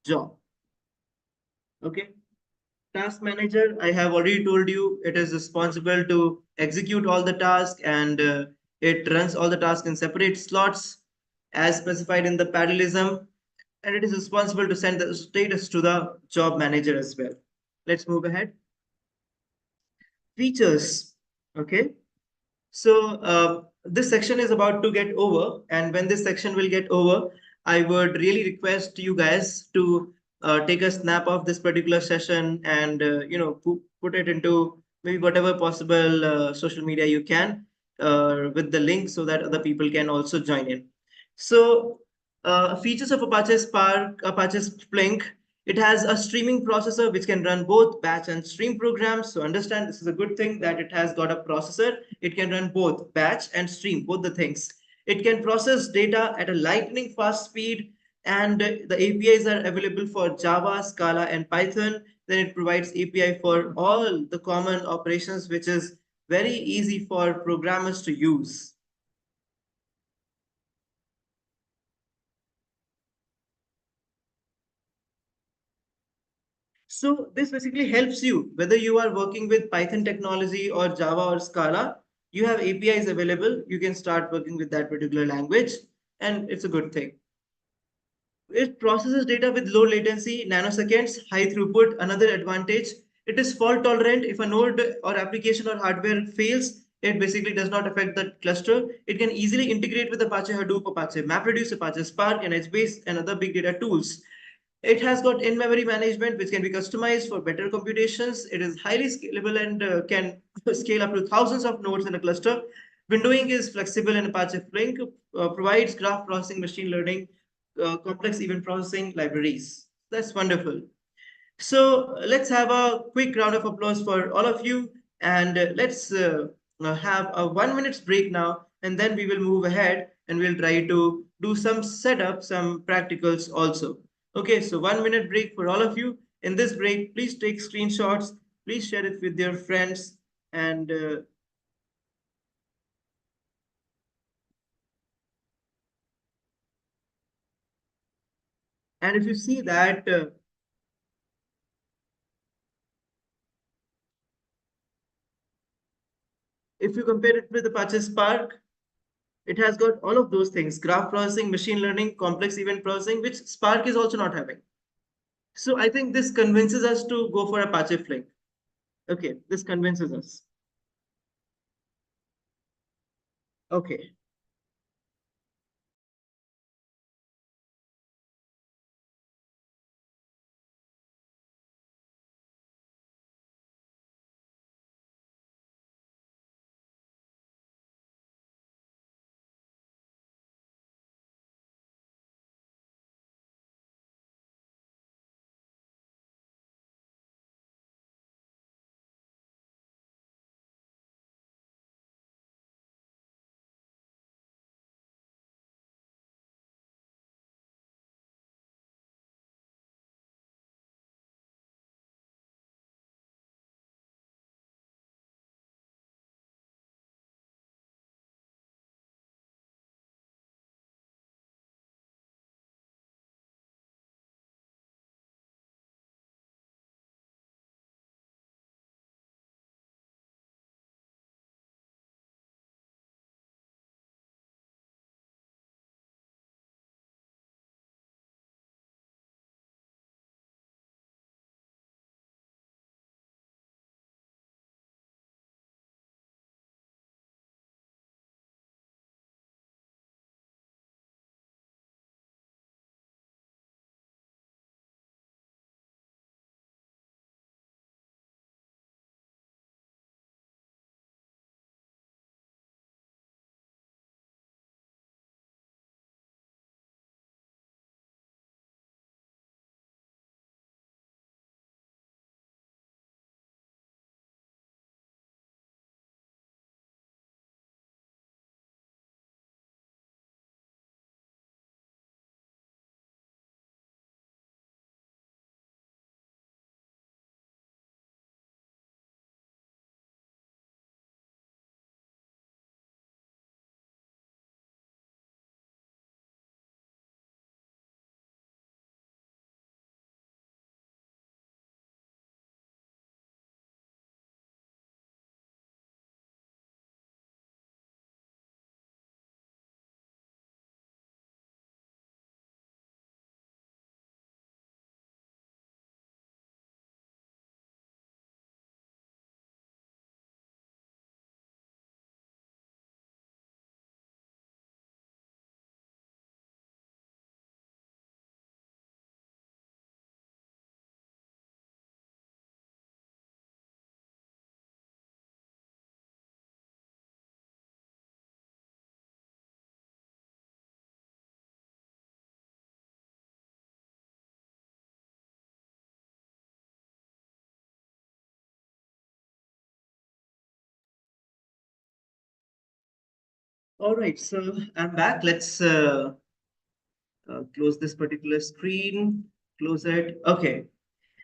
job. Okay. Task manager, I have already told you, it is responsible to execute all the tasks, and it runs all the tasks in separate slots as specified in the parallelism, and it is responsible to send the status to the job manager as well. Let's move ahead. Features. Okay. So this section is about to get over, and when this section will get over, I would really request you guys to take a snap of this particular session and put it into maybe whatever possible social media you can with the link, so that other people can also join in. So features of Apache Spark, Apache Flink. It has a streaming processor which can run both batch and stream programs. So understand, this is a good thing that it has got a processor. It can run both batch and stream, both the things. It can process data at a lightning fast speed, and the APIs are available for Java, Scala, and Python. Then it provides API for all the common operations, which is very easy for programmers to use. So this basically helps you, whether you are working with Python technology or Java or Scala, you have APIs available. You can start working with that particular language, and it's a good thing. It processes data with low latency, nanoseconds, high throughput. Another advantage, it is fault tolerant. If a node or application or hardware fails, it basically does not affect the cluster. It can easily integrate with Apache Hadoop, Apache MapReduce, Apache Spark, and HBase, and other big data tools. It has got in-memory management, which can be customized for better computations. It is highly scalable and can scale up to thousands of nodes in a cluster. Windowing is flexible in Apache Flink, provides graph processing, machine learning, complex event processing libraries. That's wonderful. So let's have a quick round of applause for all of you, and let's have a 1 minute break now, and then we will move ahead and we'll try to do some setup, some practicals also. Okay, so 1 minute break for all of you. In this break, please take screenshots, please share it with your friends, and if you see that if you compare it with Apache Spark, it has got all of those things: graph processing, machine learning, complex event processing, which Spark is also not having. So I think this convinces us to go for Apache Flink. Okay, this convinces us. Okay. All right, so I'm back. Let's close this particular screen, close it. Okay,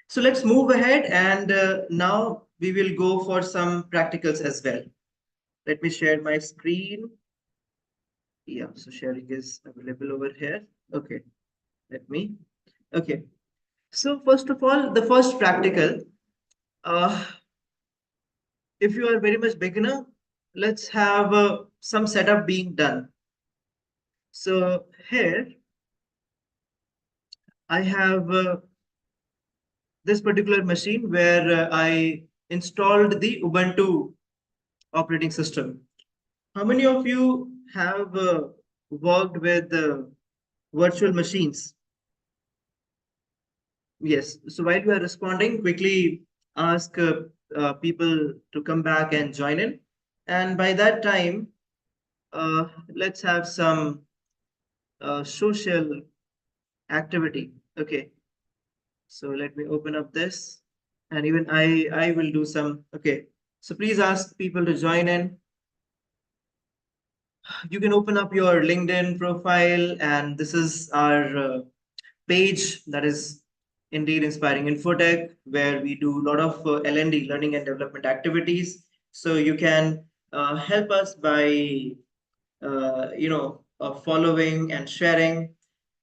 so let's move ahead and now we will go for some practicals as well. Let me share my screen. Yeah, so sharing is available over here. Okay, let me. Okay, so first of all, the first practical, uh, if you are very much beginner, let's have some setup being done. So here I have this particular machine where I installed the Ubuntu operating system. How many of you have worked with virtual machines? Yes. So while you are responding, quickly ask people to come back and join in. And by that time, let's have some social activity. Okay. So let me open up this. And even I will do some. Okay. So please ask people to join in. You can open up your LinkedIn profile, and this is our page that is indeed inspiring infotech, where we do a lot of L&D, learning and development activities. So you can help us by following and sharing,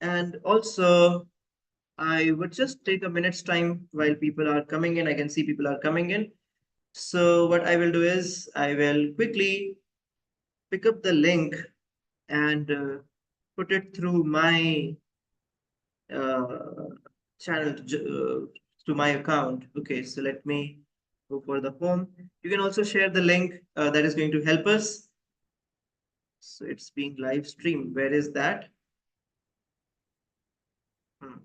and also I would just take a minute's time while people are coming in. I can see people are coming in. So what I will do is I will quickly pick up the link and put it through my uh, channel to my account. Okay, so let me go for the home. You can also share the link that is going to help us. So it's being live streamed. Where is that? Hmm.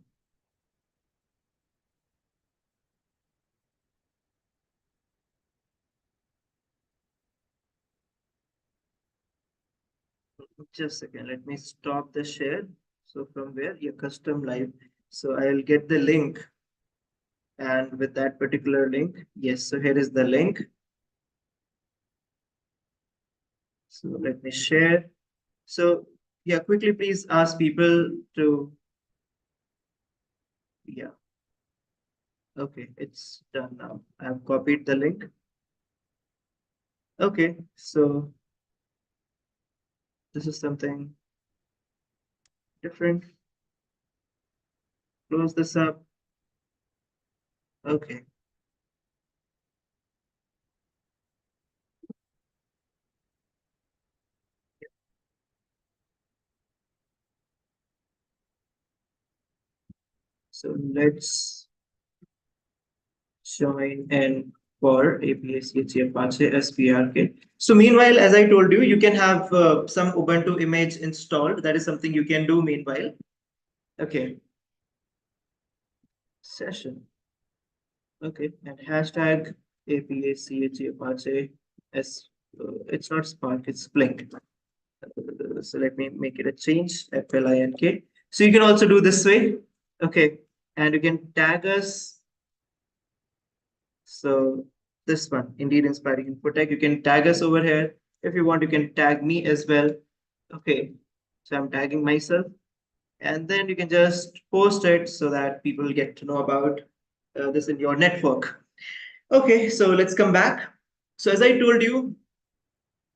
Just a second. Let me stop the share. So from where? Your custom live. So I'll get the link, and with that particular link, yes. So here is the link. So let me share. So yeah, quickly please ask people to, yeah. Okay, it's done now. I've copied the link. Okay, so this is something different. Close this up. Okay, so let's join in for Apache Apache SPRK. So meanwhile, as I told you, you can have some Ubuntu image installed. That is something you can do meanwhile. Okay, session. Okay, and hashtag Apache Apache S. It's not Spark, it's Flink. So let me make it a change, Flink. So you can also do this way. Okay, and you can tag us. So this one, indeed inspiring info tag. You can tag us over here. If you want, you can tag me as well. Okay, so I'm tagging myself, and then you can just post it so that people get to know about this in your network. Okay, so let's come back. So as I told you,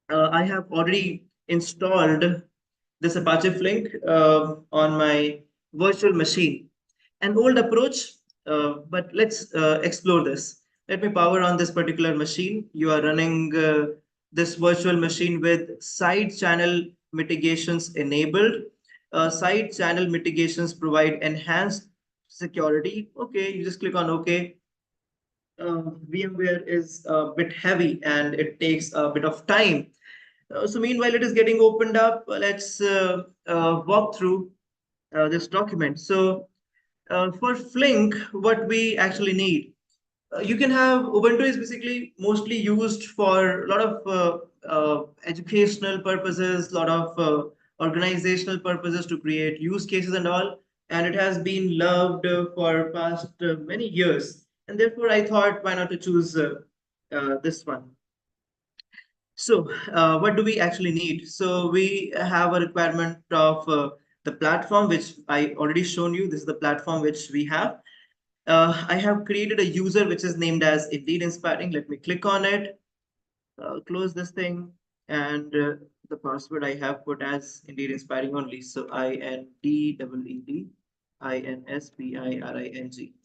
I have already installed this Apache Flink on my virtual machine. An old approach, but let's explore this. Let me power on this particular machine. You are running this virtual machine with side channel mitigations enabled. Side channel mitigations provide enhanced security. Okay, you just click on OK. VMware is a bit heavy and it takes a bit of time. So meanwhile, it is getting opened up. Let's walk through this document. So for Flink, what we actually need, you can have Ubuntu is basically mostly used for a lot of educational purposes, a lot of organizational purposes to create use cases and all. And it has been loved for past many years. And therefore, I thought, why not to choose this one? So what do we actually need? So we have a requirement of the platform, which I already shown you. This is the platform which we have. I have created a user which is named as Indeed Inspiring. Let me click on it, close this thing, and the password I have put as Indeed Inspiring only. So INDEEDINSPIRING.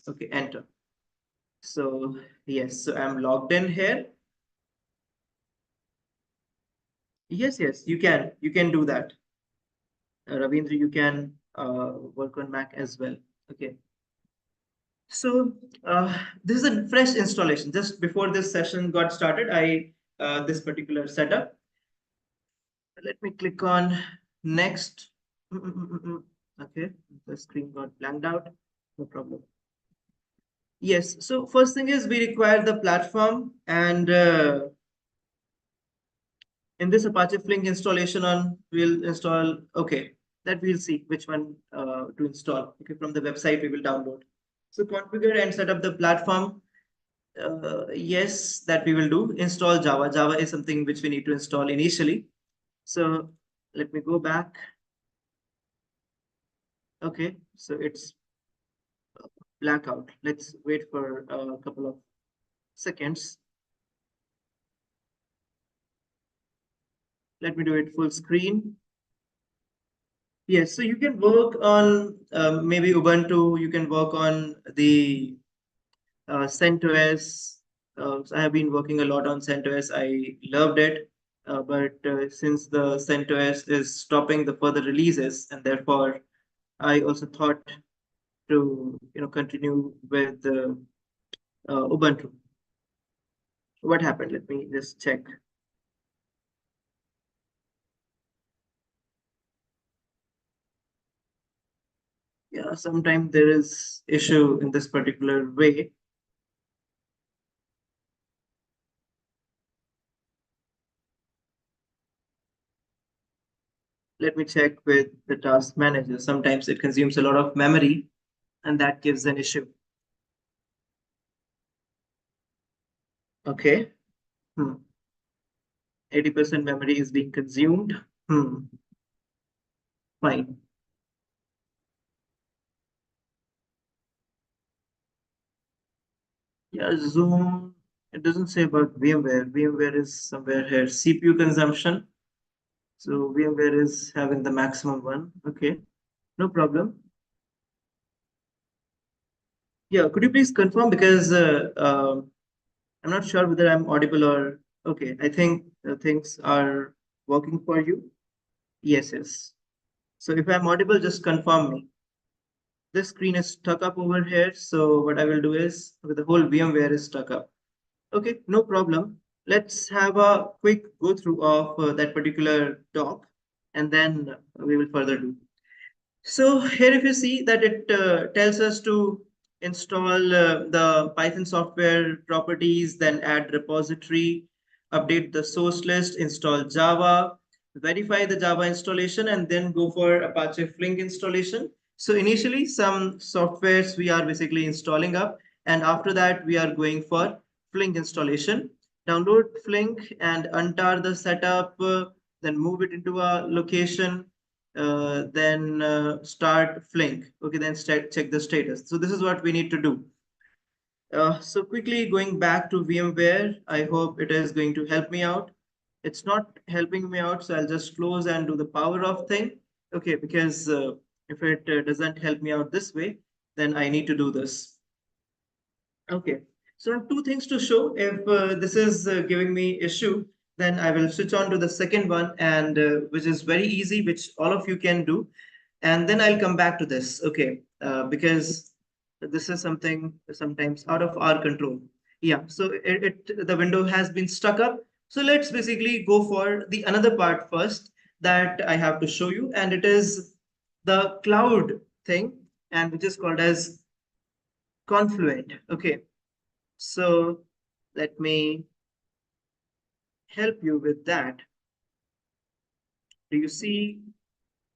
Okay, enter. So yes, so I'm logged in here. Yes, you can do that. Ravindra, you can work on Mac as well. Okay. So this is a fresh installation. Just before this session got started, I this particular setup. Let me click on next. Okay, the screen got blanked out. No problem. Yes. So first thing is we require the platform, and in this Apache Flink installation on, we'll install, okay, that we'll see which one to install. Okay, from the website we will download. So configure and set up the platform. Yes, that we will do. Install Java. Java is something which we need to install initially. So let me go back. Okay, so it's blackout. Let's wait for a couple of seconds. Let me do it full screen. Yes, so you can work on maybe Ubuntu, you can work on the CentOS. So I have been working a lot on CentOS. I loved it, but since the CentOS is stopping the further releases, and therefore I also thought to continue with Ubuntu. What happened? Let me just check. Yeah, sometimes there is issue in this particular way. Let me check with the task manager. Sometimes it consumes a lot of memory, and that gives an issue. Okay. 80% memory is being consumed. Fine. Yeah, Zoom. It doesn't say about VMware. VMware is somewhere here. CPU consumption. So VMware is having the maximum one. Okay, no problem. Yeah, could you please confirm because I'm not sure whether I'm audible or okay. I think things are working for you. Yes. So if I'm audible, just confirm me. This screen is stuck up over here. So what I will do is the whole VMware is stuck up. Okay, no problem. Let's have a quick go through of that particular doc, and then we will further do. So here if you see that it tells us to install the Python software properties, then add repository, update the source list, install Java, verify the Java installation, and then go for Apache Flink installation. So initially some softwares we are basically installing up, and after that we are going for Flink installation. Download Flink and untar the setup, then move it into a location, then start Flink. Okay, then check the status. So this is what we need to do. So quickly going back to VMware, I hope it is going to help me out. It's not helping me out, so I'll just close and do the power off thing. Okay, because if it doesn't help me out this way, then I need to do this. Okay, so I have two things to show. If this is giving me issue, then I will switch on to the second one, and which is very easy, which all of you can do. And then I'll come back to this, okay, because this is something sometimes out of our control. Yeah, so the window has been stuck up. So let's basically go for the another part first that I have to show you, and it is the cloud thing, and which is called as Confluent. Okay, so let me help you with that. Do you see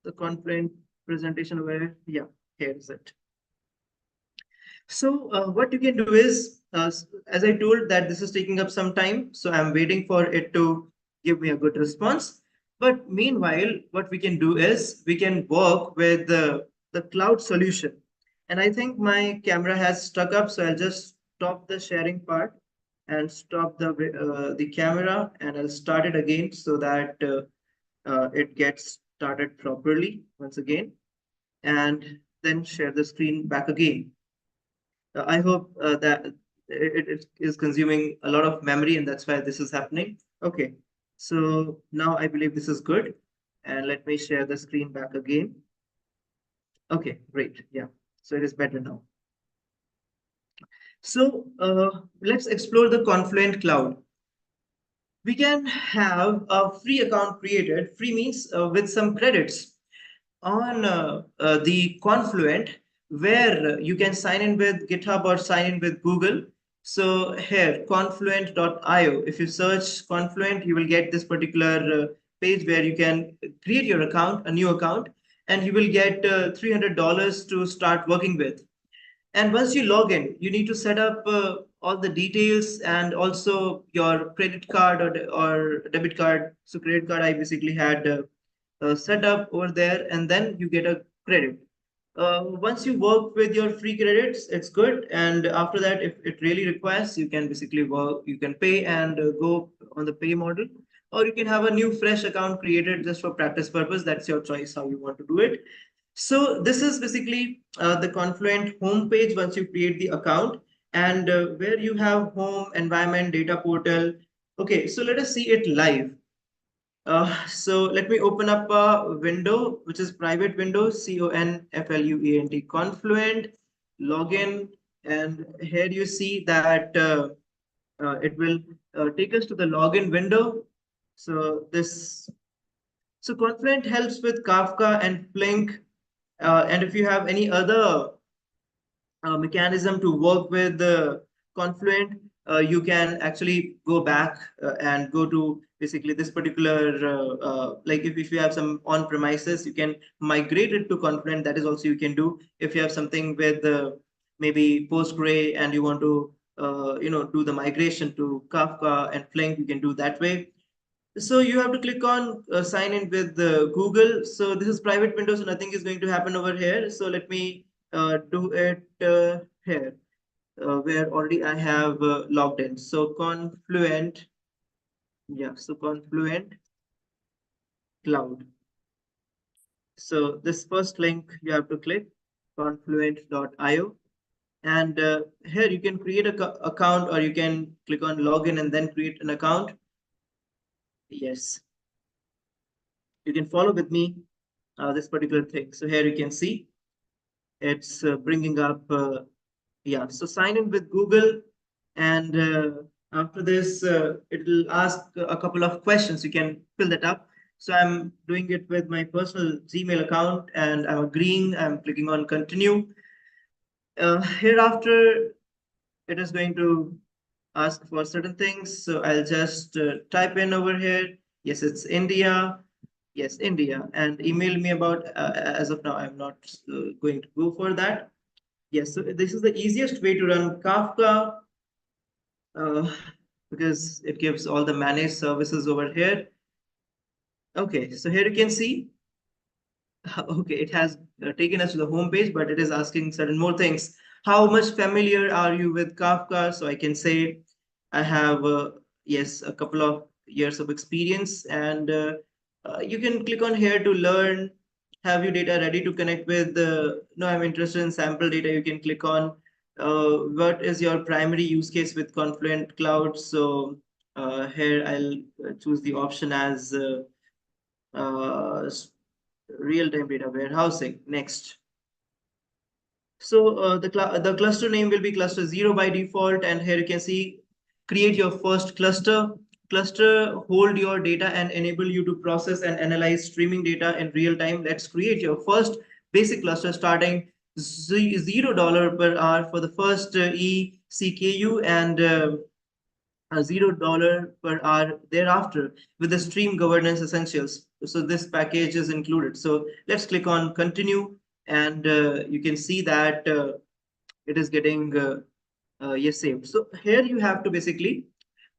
the Confluent presentation over? Yeah, here is it. So what you can do is, as I told that this is taking up some time, so I'm waiting for it to give me a good response. But meanwhile, what we can do is we can work with the cloud solution. And I think my camera has stuck up, so I'll just stop the sharing part and stop the camera, and I'll start it again so that it gets started properly once again, and then share the screen back again. I hope that it is consuming a lot of memory, and that's why this is happening. Okay, so now I believe this is good. And let me share the screen back again. Okay, great. Yeah, so it is better now. So let's explore the Confluent Cloud. We can have a free account created. Free means with some credits on the Confluent, where you can sign in with GitHub or sign in with Google. So here, confluent.io. If you search Confluent, you will get this particular page where you can create your account, a new account, and you will get $300 to start working with. And once you log in, you need to set up all the details and also your credit card or debit card. So credit card, I basically had set up over there, and then you get a credit. Once you work with your free credits, it's good. And after that, if it really requires, you can basically work, you can pay and go on the pay model, or you can have a new fresh account created just for practice purpose. That's your choice how you want to do it. So this is basically the Confluent homepage once you create the account, and where you have home, environment, data portal. Okay, so let us see it live. So let me open up a window, which is private window, Confluent, Confluent, login, and here you see that it will take us to the login window. So Confluent helps with Kafka and Flink, and if you have any other mechanism to work with the Confluent, you can actually go back and go to basically this particular, like if you have some on-premises, you can migrate it to Confluent. That is also you can do. If you have something with maybe Postgre and you want to, do the migration to Kafka and Flink, you can do that way. So you have to click on sign in with Google. So this is private window, so nothing is going to happen over here. So let me do it here, where already I have logged in. So Confluent, yeah, so Confluent Cloud. So this first link you have to click, confluent.io. And here you can create a account, or you can click on login and then create an account. Yes, you can follow with me this particular thing. So here you can see it's bringing up, yeah, so sign in with Google. And after this, it will ask a couple of questions. You can fill that up. So I'm doing it with my personal Gmail account, and I'm agreeing. I'm clicking on continue. Hereafter, it is going to ask for certain things. So I'll just type in over here. Yes, it's India. Yes, India. And email me about, as of now, I'm not going to go for that. Yes, so this is the easiest way to run Kafka uh, because it gives all the managed services over here. Okay, so here you can see, okay, it has taken us to the home page, but it is asking certain more things. How much familiar are you with Kafka? So I can say I have, yes, a couple of years of experience, and you can click on here to learn. Have you data ready to connect with? No, I'm interested in sample data. You can click on what is your primary use case with Confluent Cloud. So here I'll choose the option as uh, real-time data warehousing. Next. So the cluster name will be cluster 0 by default, and here you can see create your first cluster. Cluster hold your data and enable you to process and analyze streaming data in real time. Let's create your first basic cluster starting $0 per hour for the first ECKU, and $0 per hour thereafter with the stream governance essentials. So this package is included. So let's click on continue, and you can see that it is getting yes saved. So here you have to basically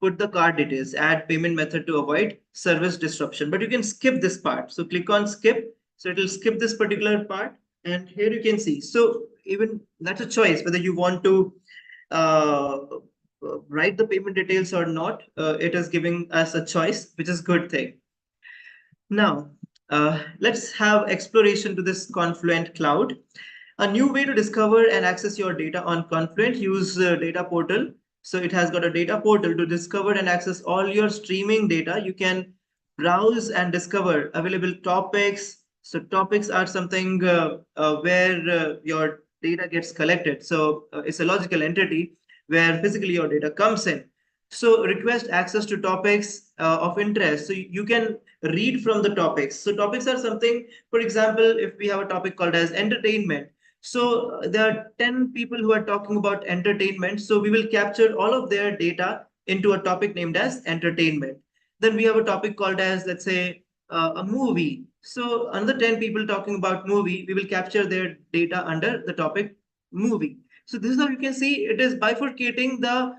put the card details, add payment method to avoid service disruption. But you can skip this part. So click on skip. So it will skip this particular part. And here you can see. So even that's a choice whether you want to uh, write the payment details or not. It is giving us a choice, which is good thing. Now, let's have exploration to this Confluent cloud. A new way to discover and access your data on Confluent. Use data portal. So it has got a data portal to discover and access all your streaming data. You can browse and discover available topics. So topics are something where your data gets collected. So it's a logical entity where physically your data comes in. So request access to topics of interest. So you can read from the topics. So topics are something, for example, if we have a topic called as entertainment. So there are 10 people who are talking about entertainment. So we will capture all of their data into a topic named as entertainment. Then we have a topic called as, let's say, a movie. So another 10 people talking about movie, we will capture their data under the topic movie. So this is how you can see it is bifurcating the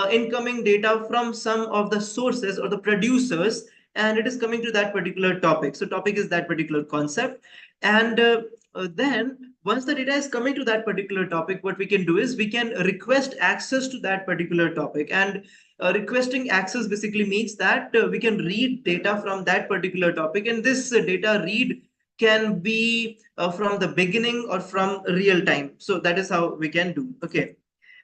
incoming data from some of the sources or the producers, and it is coming to that particular topic. So topic is that particular concept. And then once the data is coming to that particular topic, what we can do is we can request access to that particular topic. And requesting access basically means that we can read data from that particular topic, and this data read can be from the beginning or from real time. So that is how we can do. Okay.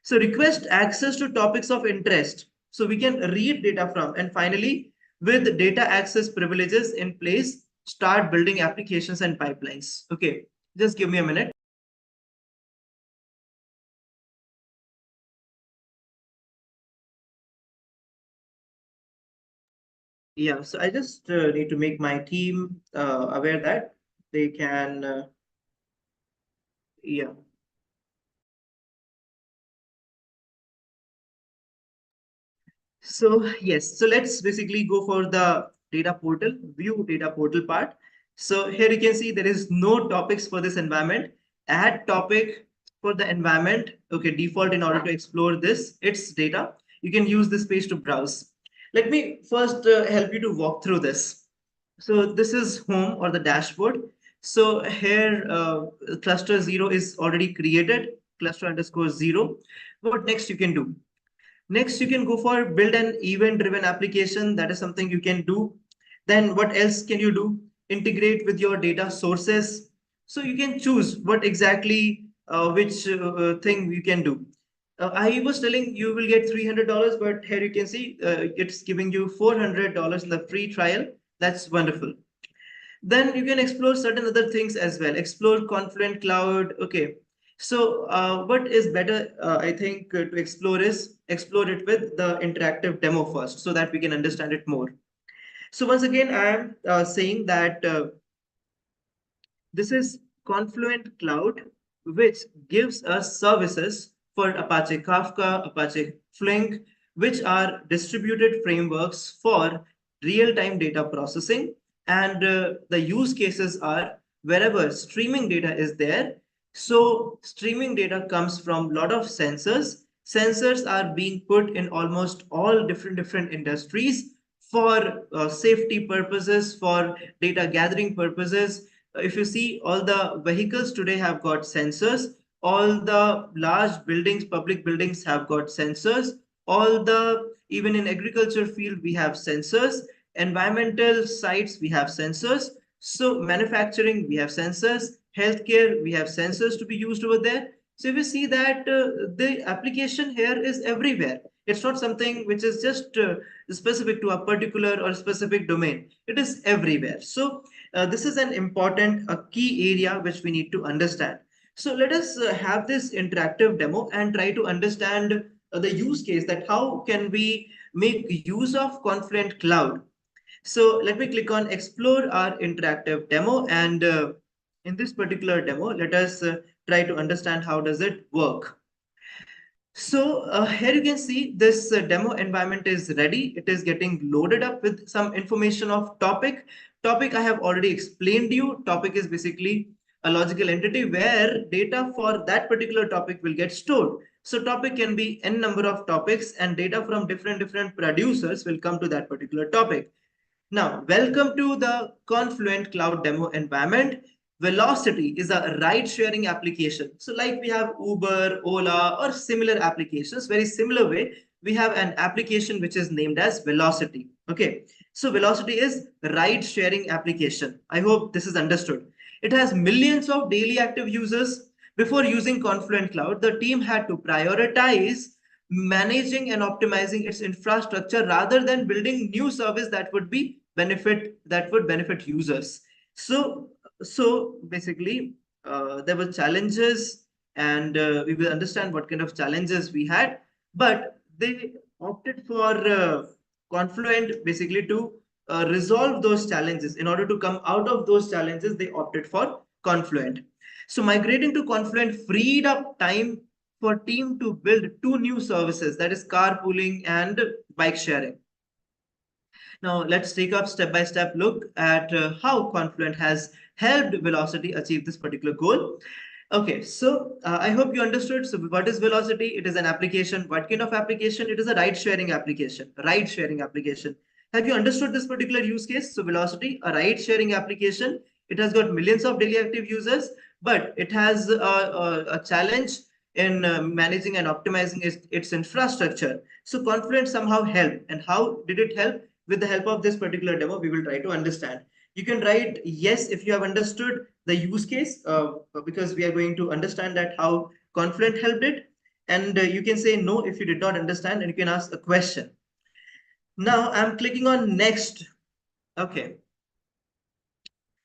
So request access to topics of interest. So we can read data from, and finally, with data access privileges in place, start building applications and pipelines. Okay, just give me a minute. Yeah, so I just need to make my team aware that they can, yeah. So yes, so let's basically go for the data portal, view data portal part. So here you can see there is no topics for this environment. Add topic for the environment. Okay, default in order to explore this, its data. You can use this page to browse. Let me first help you to walk through this. So this is home or the dashboard. So here cluster 0 is already created, cluster underscore 0. What next you can do? Next, you can go for build an event-driven application. That is something you can do. Then what else can you do? Integrate with your data sources. So you can choose what exactly which thing you can do. I was telling you will get $300, but here you can see it's giving you $400 in the free trial. That's wonderful. Then you can explore certain other things as well. Explore Confluent Cloud. Okay. So what is better, I think, to explore is explore it with the interactive demo first so that we can understand it more. So once again, I am saying that this is Confluent Cloud, which gives us services for Apache Kafka, Apache Flink, which are distributed frameworks for real-time data processing. And the use cases are wherever streaming data is there. So streaming data comes from a lot of sensors. Sensors are being put in almost all different industries for safety purposes, for data gathering purposes. If you see, all the vehicles today have got sensors. All the large buildings, public buildings have got sensors. All the, even in agriculture field, we have sensors. Environmental sites, we have sensors. So manufacturing, we have sensors. Healthcare, we have sensors to be used over there. So if you see that the application here is everywhere. It's not something which is just specific to a particular or specific domain. It is everywhere. So this is an important, a key area which we need to understand. So let us have this interactive demo and try to understand the use case, that how can we make use of Confluent Cloud. So let me click on explore our interactive demo, and in this particular demo, let us try to understand how does it work. So here you can see this demo environment is ready. It is getting loaded up with some information of topic. Topic I have already explained to you. Topic is basically a logical entity where data for that particular topic will get stored. So topic can be n number of topics, and data from different producers will come to that particular topic. Now, welcome to the Confluent Cloud Demo environment. Velocity is a ride-sharing application. So like we have Uber, Ola, or similar applications, very similar way, we have an application which is named as Velocity. Okay, so Velocity is ride-sharing application. I hope this is understood. It has millions of daily active users. Before using Confluent Cloud, the team had to prioritize managing and optimizing its infrastructure rather than building new service that would benefit users. So basically, there were challenges, and we will understand what kind of challenges we had, but they opted for Confluent basically to resolve those challenges. In order to come out of those challenges, they opted for Confluent. So migrating to Confluent freed up time for team to build two new services, that is carpooling and bike sharing. Now let's take up step-by-step look at how Confluent has helped Velocity achieve this particular goal. Okay, so I hope you understood. So what is Velocity? It is an application. What kind of application? It is a ride-sharing application. Ride-sharing application. Have you understood this particular use case? So Velocity, a ride-sharing application. It has got millions of daily active users, but it has a challenge in managing and optimizing its infrastructure. So Confluent somehow helped. And how did it help? With the help of this particular demo, we will try to understand. You can write yes if you have understood the use case, because we are going to understand that how Confluent helped it. And you can say no if you did not understand, and you can ask a question. Now I'm clicking on next. Okay.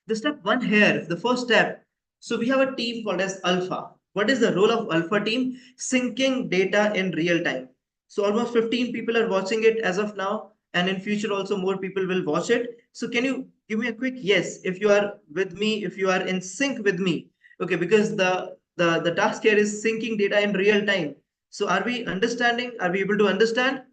The step one here, the first step. So we have a team called as Alpha. What is the role of Alpha team? Syncing data in real time. So almost 15 people are watching it as of now, and in future also more people will watch it. So can you give me a quick yes if you are with me, if you are in sync with me? Okay, because the task here is syncing data in real time. So are we understanding? Are we able to understand?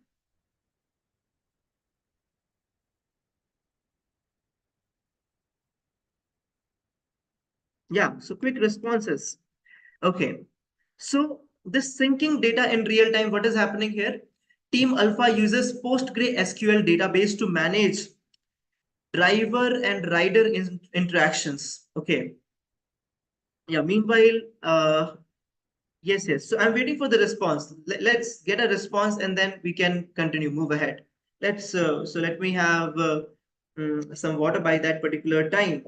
Yeah, so quick responses. Okay. So this syncing data in real time, what is happening here? Team Alpha uses PostgreSQL database to manage driver and rider interactions. Okay. Yeah. Meanwhile, yes. So I'm waiting for the response. Let's get a response and then we can continue, move ahead. So let me have some water by that particular time.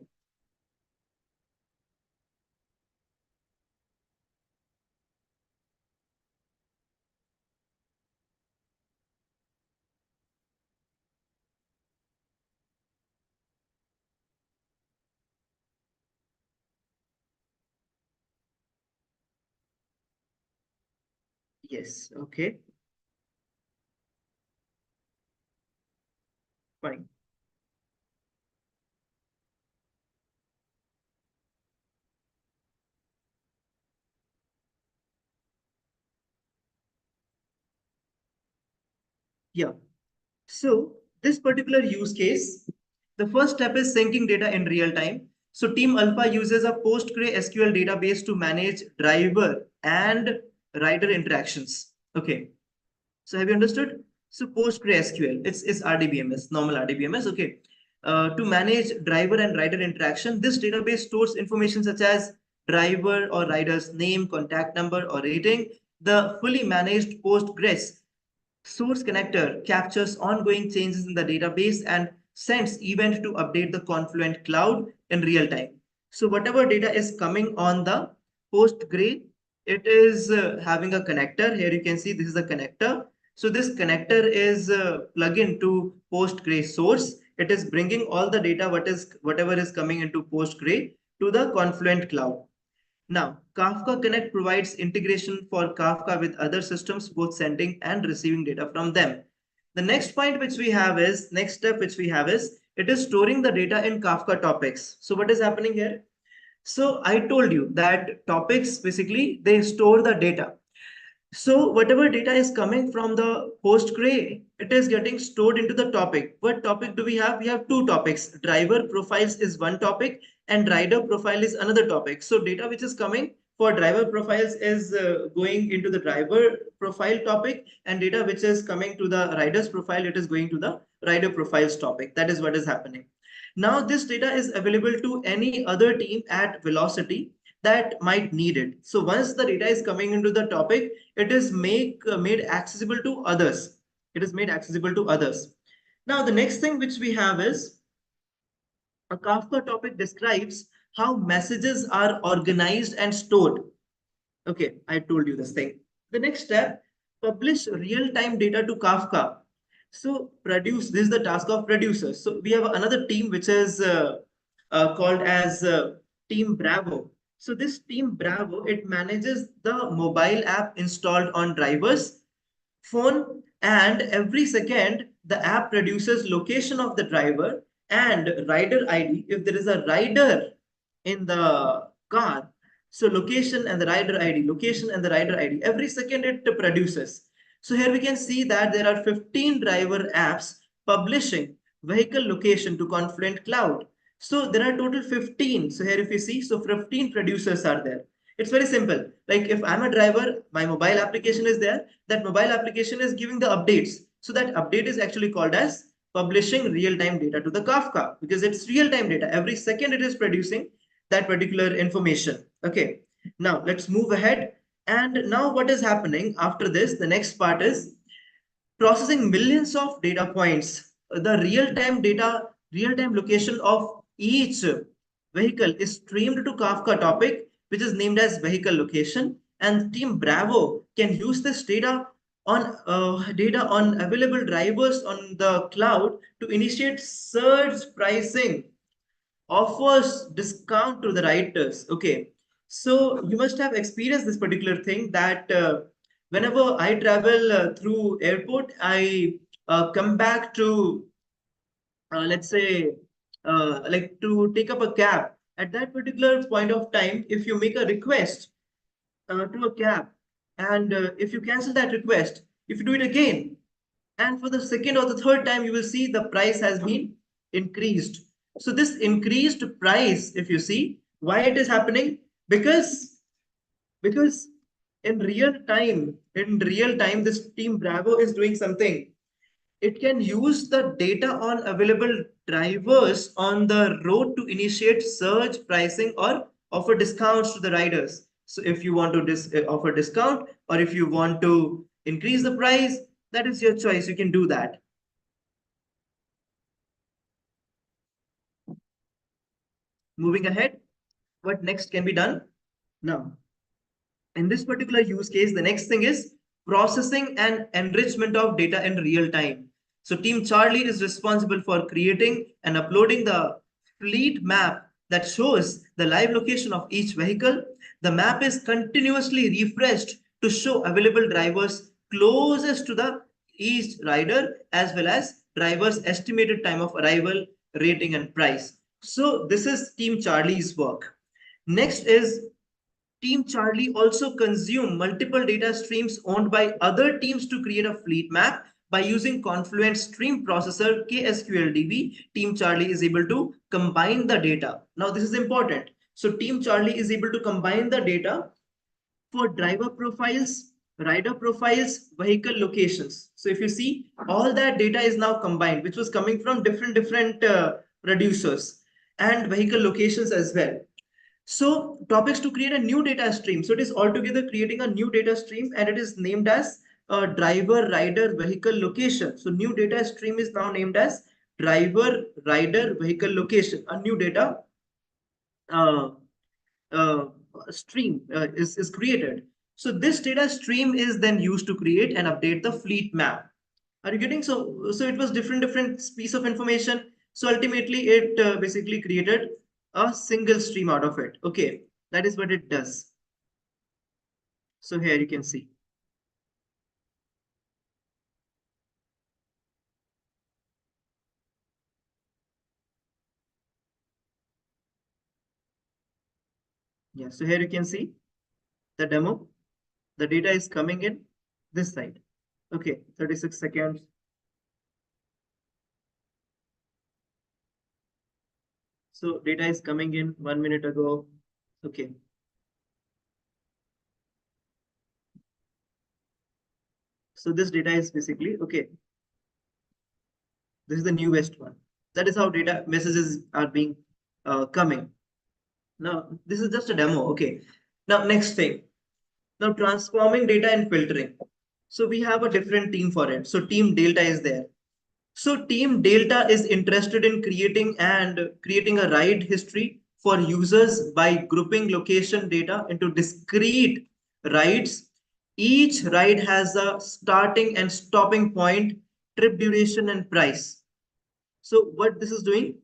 Yes. Okay. Fine. Yeah. So this particular use case, the first step is syncing data in real time. So Team Alpha uses a PostgreSQL database to manage driver and rider interactions. Okay. So have you understood? So PostgreSQL, it's RDBMS, normal RDBMS. Okay. To manage driver and rider interaction, this database stores information such as driver or rider's name, contact number, or rating. The fully managed Postgres source connector captures ongoing changes in the database and sends event to update the Confluent cloud in real time. So whatever data is coming on the Postgre, it is having a connector. Here you can see this is a connector. So this connector is plug-in to Postgre source. It is bringing all the data whatever is coming into Postgre to the Confluent cloud. Now, Kafka Connect provides integration for Kafka with other systems, both sending and receiving data from them. The next point which we have is, next step which we have is, it is storing the data in Kafka topics. So what is happening here? So I told you that topics, basically, they store the data. So whatever data is coming from the Postgre, it is getting stored into the topic. What topic do we have? We have two topics. Driver profiles is one topic and rider profile is another topic. So data which is coming for driver profiles is going into the driver profile topic, and data which is coming to the rider's profile, it is going to the rider profiles topic. That is what is happening. Now this data is available to any other team at Velocity that might need it. So once the data is coming into the topic, it is made accessible to others. It is made accessible to others. Now the next thing which we have is a Kafka topic describes how messages are organized and stored. Okay, I told you this thing. The next step, publish real-time data to Kafka. So produce, this is the task of producers. So we have another team which is called as Team Bravo. So this Team Bravo, it manages the mobile app installed on drivers phone, and every second the app produces location of the driver and rider ID if there is a rider in the car. So location and the rider ID, location and the rider ID, every second it produces. So here we can see that there are 15 driver apps publishing vehicle location to Confluent Cloud. So there are total 15. So here if you see, so 15 producers are there. It's very simple. Like if I'm a driver, my mobile application is there. That mobile application is giving the updates. So that update is actually called as publishing real-time data to the Kafka, because it's real-time data. Every second it is producing that particular information. Okay. Now let's move ahead. And now what is happening after this? The next part is processing millions of data points. The real-time data, real-time location of each vehicle is streamed to Kafka topic, which is named as vehicle location. And Team Bravo can use this data on available drivers on the cloud to initiate surge pricing, offers discount to the writers. Okay, so you must have experienced this particular thing that whenever I travel through airport, I come back to let's say like to take up a cab. At that particular point of time, if you make a request to a cab, and if you cancel that request, if you do it again, and for the second or the third time, you will see the price has been increased. So this increased price, if you see why it is happening, because in real time this Team Bravo is doing something. It can use the data on available drivers on the road to initiate surge pricing or offer discounts to the riders. So if you want to offer discount, or if you want to increase the price, that is your choice. You can do that. Moving ahead, what next can be done? Now, in this particular use case, the next thing is processing and enrichment of data in real time. So Team Charlie is responsible for creating and uploading the fleet map that shows the live location of each vehicle. The map is continuously refreshed to show available drivers closest to the each rider, as well as driver's estimated time of arrival, rating, and price. So this is Team Charlie's work. Next is Team Charlie also consume multiple data streams owned by other teams to create a fleet map. By using Confluent Stream Processor KSQLDB, Team Charlie is able to combine the data. Now this is important. So Team Charlie is able to combine the data for driver profiles, rider profiles, vehicle locations. So if you see, all that data is now combined, which was coming from different producers, and vehicle locations as well. So topics to create a new data stream. So it is altogether creating a new data stream, and it is named as driver, rider, vehicle location. So new data stream is now named as driver, rider, vehicle location. A new data uh, uh, stream is created. So this data stream is then used to create and update the fleet map. Are you getting? So it was different piece of information. So ultimately it basically created a single stream out of it. Okay, that is what it does. So here you can see. Yeah, so here you can see the demo. The data is coming in this side. Okay, 36 seconds. So data is coming in 1 minute ago. Okay. So this data is basically, okay, this is the newest one. That is how data messages are being coming. Now, this is just a demo. Okay. Now, next thing. Now, transforming data and filtering. So we have a different team for it. So team Delta is there. So team Delta is interested in creating a ride history for users by grouping location data into discrete rides. Each ride has a starting and stopping point, trip duration, and price. So what this is doing?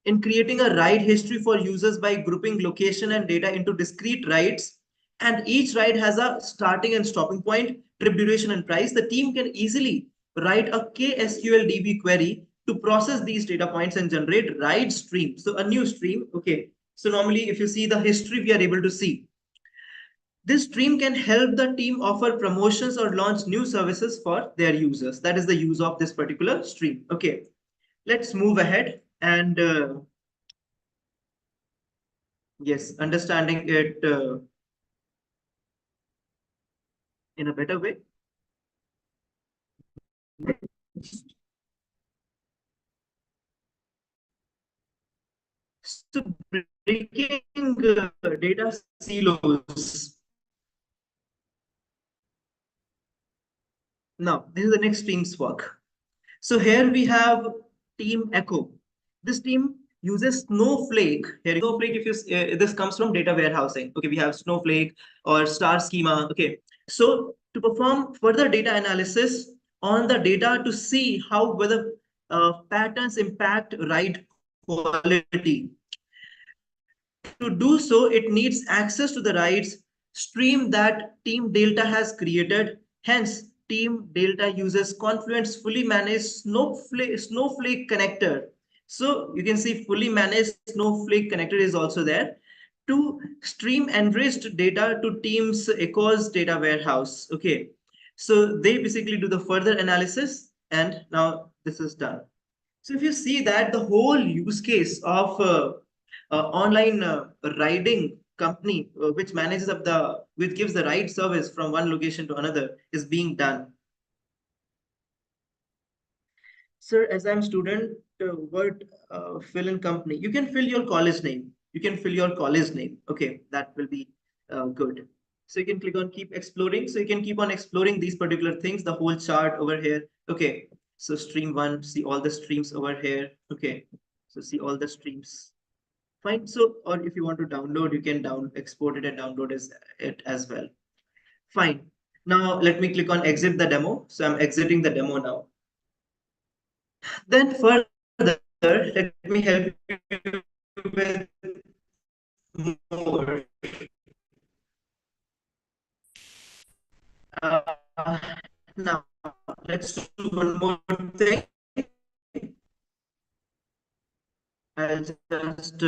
In creating a ride history for users by grouping location and data into discrete rides, and each ride has a starting and stopping point, trip duration, and price, the team can easily write a KSQL query to process these data points and generate ride stream. So a new stream. Okay. So normally, if you see the history, we are able to see this stream can help the team offer promotions or launch new services for their users. That is the use of this particular stream. Okay. Let's move ahead and yes, understanding it in a better way. So breaking data silos. Now, this is the next team's work. So here we have team Echo. This team uses Snowflake. Here, Snowflake, if you this comes from data warehousing. Okay, we have Snowflake or Star Schema. Okay, so to perform further data analysis on the data to see how whether patterns impact ride quality. To do so, it needs access to the rights stream that Team Delta has created. Hence, Team Delta uses Confluent's fully managed Snowflake connector. So you can see fully managed Snowflake connector is also there to stream enriched data to Team's Echo's data warehouse. Okay, so they basically do the further analysis, and now this is done. So if you see that the whole use case of online riding company which gives the ride service from one location to another is being done. Sir, as I'm student, what fill in company? You can fill your college name. You can fill your college name. Okay, that will be good. So you can click on keep exploring. So you can keep on exploring these particular things, the whole chart over here. Okay, so stream one, see all the streams over here. Okay, so see all the streams. Fine. So, or if you want to download, you can export it and download it as well. Fine. Now let me click on exit the demo. So I'm exiting the demo now. Then further, let me help you with more. Uh, Now let's do one more thing. I'll just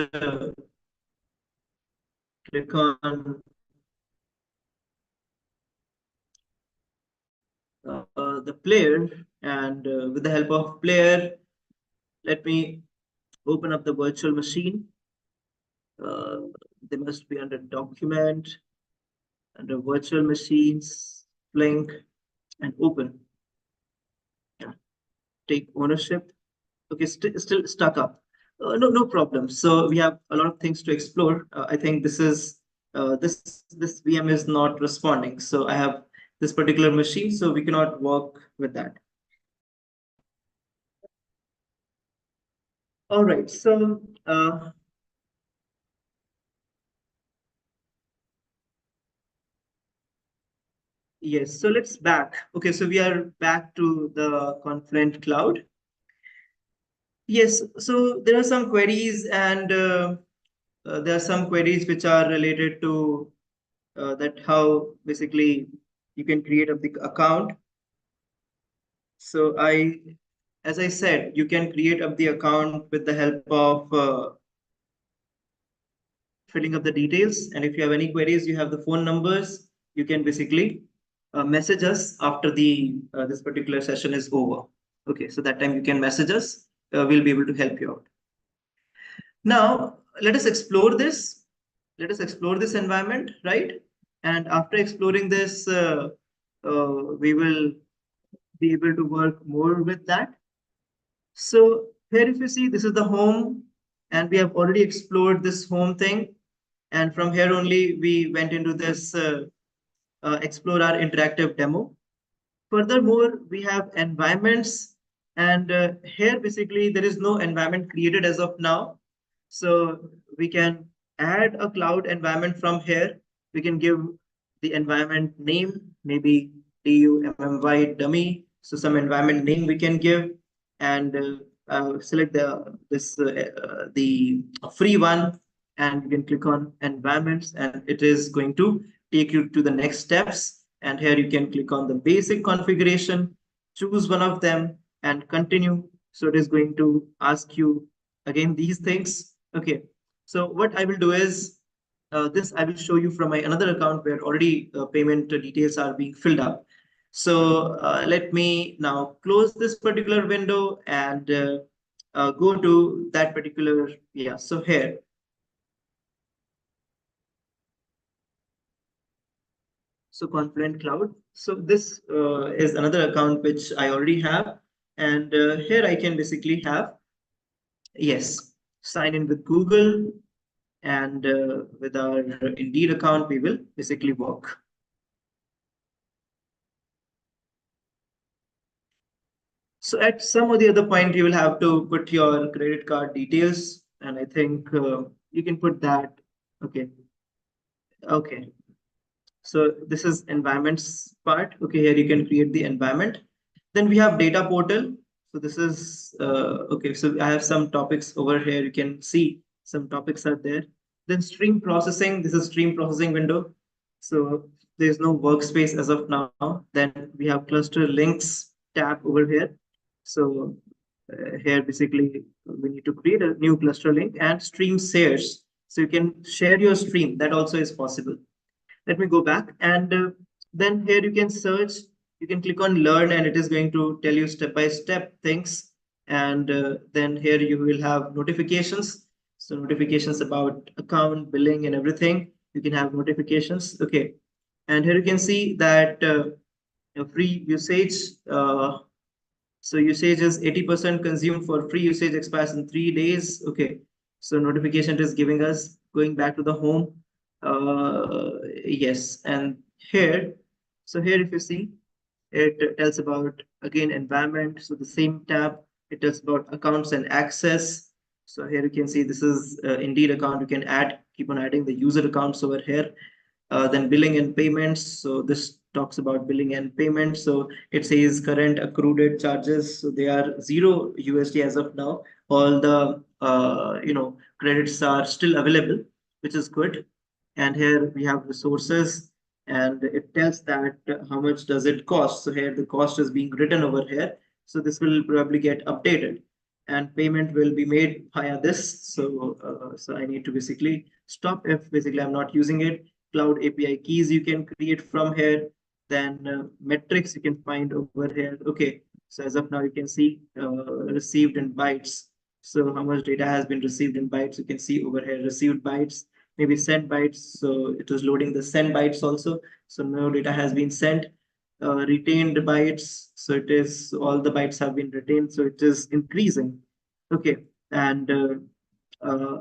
click on the player, and with the help of player, let me open up the virtual machine. They must be under document, under virtual machines, Flink, and open. Yeah. Take ownership. Okay, still stuck up. No problem. So we have a lot of things to explore. I think this is this VM is not responding. So I have this particular machine, so we cannot work with that. All right. So yes. So let's back. Okay. So we are back to the Confluent Cloud. Yes. So there are some queries, and there are some queries which are related to that how basically you can create a big account. So as I said, you can create up the account with the help of filling up the details. And if you have any queries, you have the phone numbers. You can basically message us after the this particular session is over. Okay, so that time you can message us. We'll be able to help you out. Now, let us explore this. Let us explore this environment, right? And after exploring this, we will be able to work more with that. So here, if you see, this is the home, and we have already explored this home thing. And from here only, we went into this explore our interactive demo. Furthermore, we have environments, and here basically there is no environment created as of now. So we can add a cloud environment from here. We can give the environment name, maybe DUMMY dummy. So some environment name we can give, and select the free one, and you can click on environments, and it is going to take you to the next steps. And here you can click on the basic configuration, choose one of them, and continue. So it is going to ask you again these things. Okay, so what I will do is this I will show you from my another account where already payment details are being filled up. So let me now close this particular window and go to that particular, yeah, so here. So Confluent Cloud. So this is another account which I already have. And here I can basically have, yes, sign in with Google, and with our Indeed account, we will basically work. So at some or the other point, you will have to put your credit card details, and I think you can put that. Okay. Okay. So this is environments part. Okay, here you can create the environment. Then we have data portal. So this is okay. So I have some topics over here. You can see some topics are there. Then stream processing. This is stream processing window. So there's no workspace as of now. Then we have cluster links tab over here. So here basically we need to create a new cluster link and stream shares. So you can share your stream. That also is possible. Let me go back, and then here you can search. You can click on learn, and it is going to tell you step by step things. And then here you will have notifications. So notifications about account billing and everything. You can have notifications. Okay, and here you can see that free usage. So usage is 80% consumed for free usage expires in 3 days. Okay, so notification is giving us going back to the home. Yes, and here, so here if you see, it tells about again environment. So the same tab, it tells about accounts and access. So here you can see this is Indeed account. You can add, keep on adding the user accounts over here. Then billing and payments. So this talks about billing and payments. So it says current accrued charges. So they are $0 as of now. All the credits are still available, which is good. And here we have resources, and it tells that how much does it cost. So here the cost is being written over here. So this will probably get updated, and payment will be made via this. So so I need to basically stop if basically I'm not using it. Cloud API keys you can create from here. Then metrics you can find over here. Okay, so as of now you can see received in bytes. So how much data has been received in bytes, you can see over here received bytes, maybe sent bytes. So it was loading the send bytes also. So no data has been sent. Retained bytes. So it is all the bytes have been retained. So it is increasing. Okay, and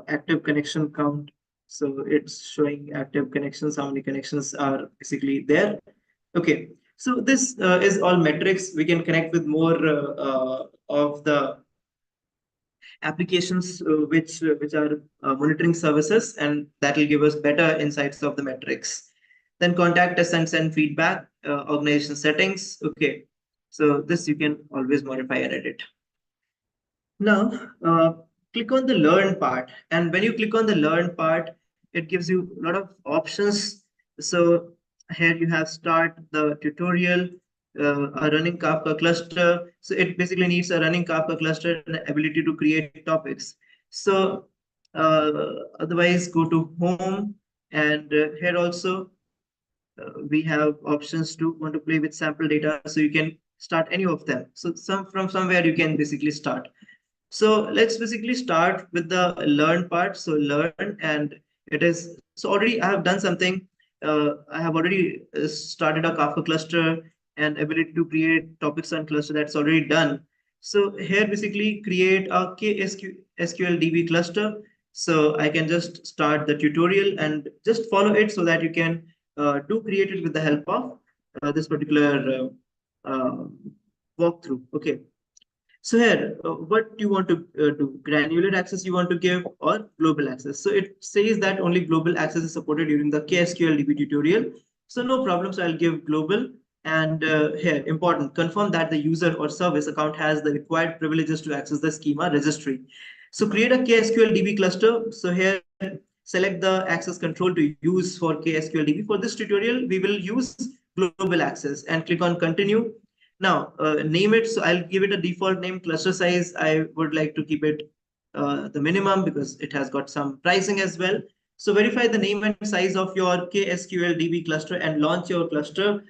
active connection count. So it's showing active connections, how many connections are basically there. Okay, so this is all metrics. We can connect with more of the applications which are monitoring services, and that will give us better insights of the metrics. Then contact us and send feedback, organization settings. Okay, so this you can always modify and edit. Now, click on the learn part. And when you click on the learn part, it gives you a lot of options. So here you have start the tutorial, a running Kafka cluster. So it basically needs a running Kafka cluster and the ability to create topics. So otherwise go to home, and here also we have options to want to play with sample data. So you can start any of them. So some from somewhere you can basically start. So let's basically start with the learn part. So learn, and it is so already I have done something. I have already started a Kafka cluster and ability to create topics on cluster, that's already done. So here basically create a KSQL cluster. So I can just start the tutorial and just follow it so that you can do create it with the help of this particular walkthrough. Okay. So here, what you want to do? Granular access you want to give or global access? So it says that only global access is supported during the KSQL tutorial. So no problem. So I'll give global. And here, important, confirm that the user or service account has the required privileges to access the schema registry. So create a KSQL cluster. So here, select the access control to use for KSQL. For this tutorial, we will use global access and click on continue. Now, name it. So I'll give it a default name. Cluster size, I would like to keep it the minimum because it has got some pricing as well. So verify the name and size of your KSQL cluster and launch your cluster.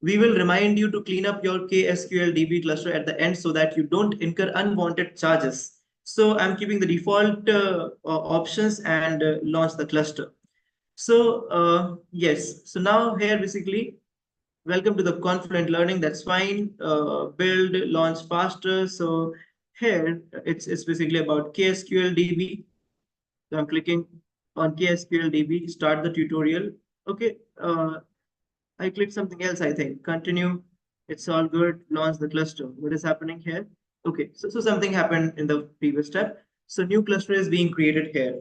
We will remind you to clean up your KSQL cluster at the end so that you don't incur unwanted charges. So I'm keeping the default options and launch the cluster. So yes, so now here basically welcome to the Confluent learning. That's fine. Build, launch faster. So here it's basically about KSQL. So I'm clicking on KSQL, start the tutorial. Okay. I clicked something else, I think. Continue. It's all good. Launch the cluster. What is happening here? Okay, so something happened in the previous step. So new cluster is being created here.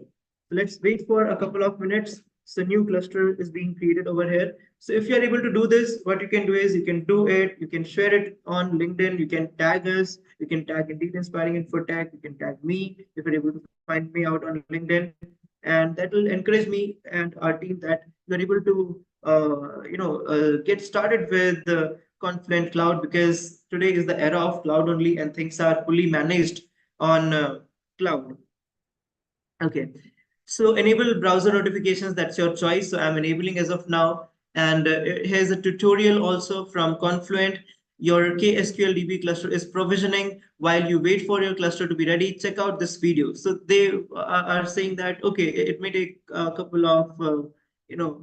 So let's wait for a couple of minutes. So new cluster is being created over here. So if you're able to do this, what you can do is you can do it, you can share it on LinkedIn, you can tag us, you can tag Indeed Inspiring Info tag, you can tag me if you're able to find me out on LinkedIn. And that will encourage me and our team that you're able to get started with the Confluent Cloud, because today is the era of cloud only and things are fully managed on cloud. Okay. So enable browser notifications, that's your choice. So I'm enabling as of now. And here's a tutorial also from Confluent. Your KSQL cluster is provisioning. While you wait for your cluster to be ready, check out this video. So they are saying that, okay, it may take a couple of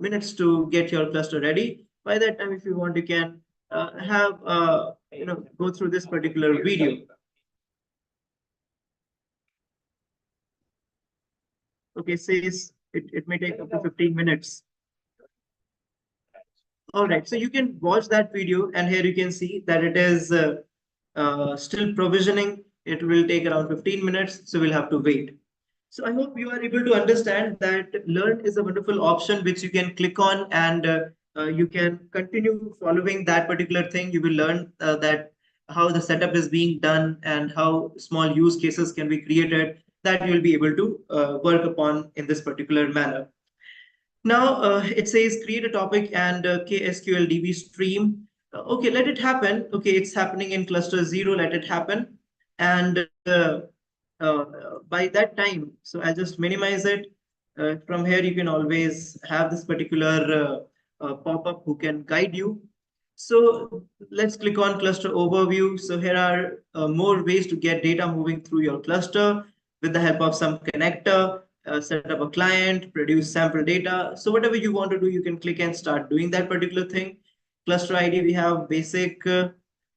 minutes to get your cluster ready. By that time, if you want, you can have go through this particular video. Okay, says it may take up to 15 minutes. All right, so you can watch that video, and here you can see that it is still provisioning. It will take around 15 minutes, so we'll have to wait. So I hope you are able to understand that Learn is a wonderful option which you can click on, and you can continue following that particular thing. You will learn that how the setup is being done and how small use cases can be created that you will be able to work upon in this particular manner. Now it says create a topic and KSQL stream. Okay, let it happen. Okay, it's happening in cluster 0. Let it happen. And by that time, so I'll just minimize it. From here, you can always have this particular pop-up who can guide you. So let's click on cluster overview. So here are more ways to get data moving through your cluster with the help of some connector. Set up a client, produce sample data. So whatever you want to do, you can click and start doing that particular thing. Cluster ID, we have basic,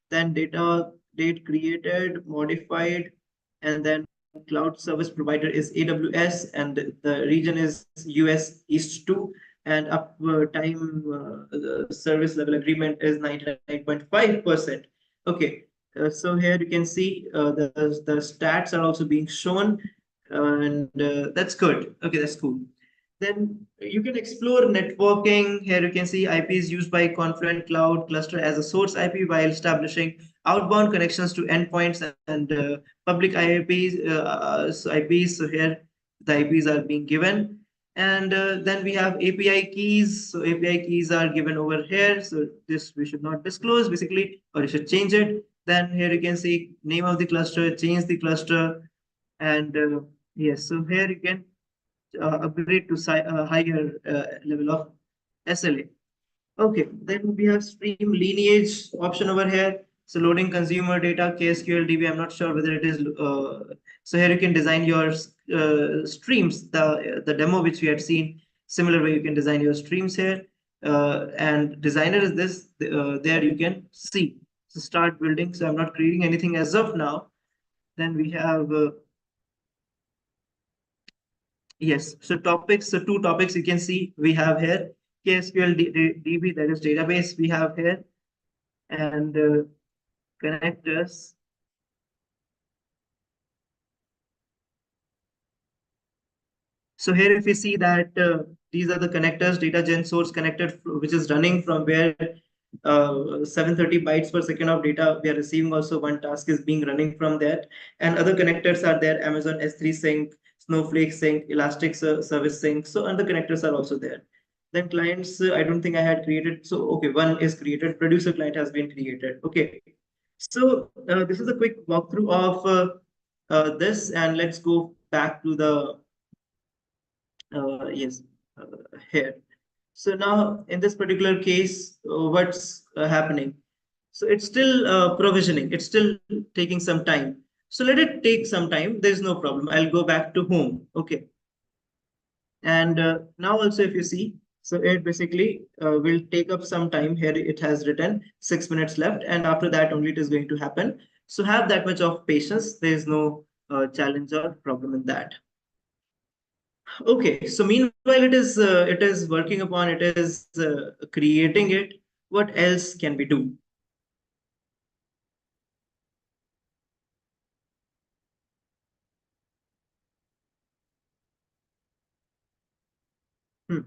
then data, date created, modified, and then cloud service provider is AWS, and the region is US East 2, and time service level agreement is 99.5%. Okay, so here you can see the stats are also being shown, and that's good. Okay, that's cool. Then you can explore networking. Here you can see IPs used by Confluent Cloud Cluster as a source IP while establishing outbound connections to endpoints and public IPs. IPs. So here the IPs are being given. And then we have API keys. So API keys are given over here. So this we should not disclose basically, or you should change it. Then here you can see name of the cluster, change the cluster, and yes, so here you can upgrade to higher level of SLA. Okay, then we have stream lineage option over here. So loading consumer data, KSQL DB, I'm not sure whether it is. So here you can design your streams, the demo which we had seen. Similar way you can design your streams here. And designer is this, there you can see. So start building. So I'm not creating anything as of now. Then we have, yes, so topics, so two topics you can see we have here. KSQL DB, that is database we have here. And connectors. So here if we see that these are the connectors, data gen source connected, which is running from where 730 bytes per second of data we are receiving. Also one task is being running from that. And other connectors are there, Amazon S3 sync, Snowflake sync, Elastic service sync. So other connectors are also there. Then clients, I don't think I had created. So, okay, one is created, producer client has been created. Okay. So this is a quick walkthrough of this, and let's go back to the yes, uh, here. So now in this particular case, what's happening? So it's still provisioning. It's still taking some time. So let it take some time. There's no problem. I'll go back to home. Okay. And now also if you see, so it basically will take up some time. Here it has written 6 minutes left, and after that only it is going to happen. So have that much of patience. There is no challenge or problem in that. Okay, so meanwhile it is working upon, it is creating it. What else can we do? Hmm.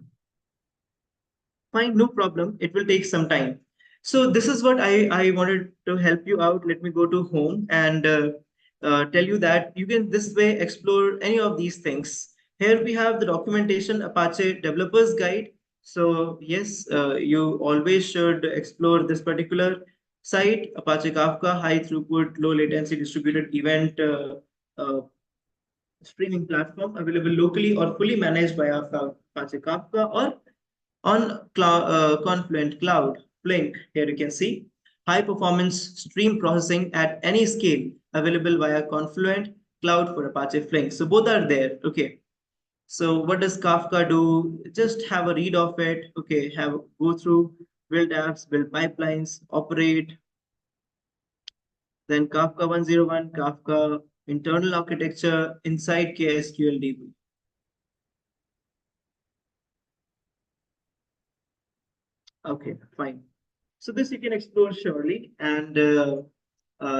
Fine, no problem. It will take some time. So this is what I wanted to help you out. Let me go to home and tell you that you can this way explore any of these things. Here we have the documentation Apache Developers Guide. So yes, you always should explore this particular site, Apache Kafka, high throughput, low latency distributed event uh, streaming platform available locally or fully managed by Apache Kafka or on Confluent Cloud Flink. Here you can see high performance stream processing at any scale available via Confluent Cloud for Apache Flink. So both are there. Okay. So what does Kafka do? Just have a read of it. Okay. Have go through, build apps, build pipelines, operate. Then Kafka 101, Kafka internal architecture inside KSQL Okay, fine. So this you can explore surely, and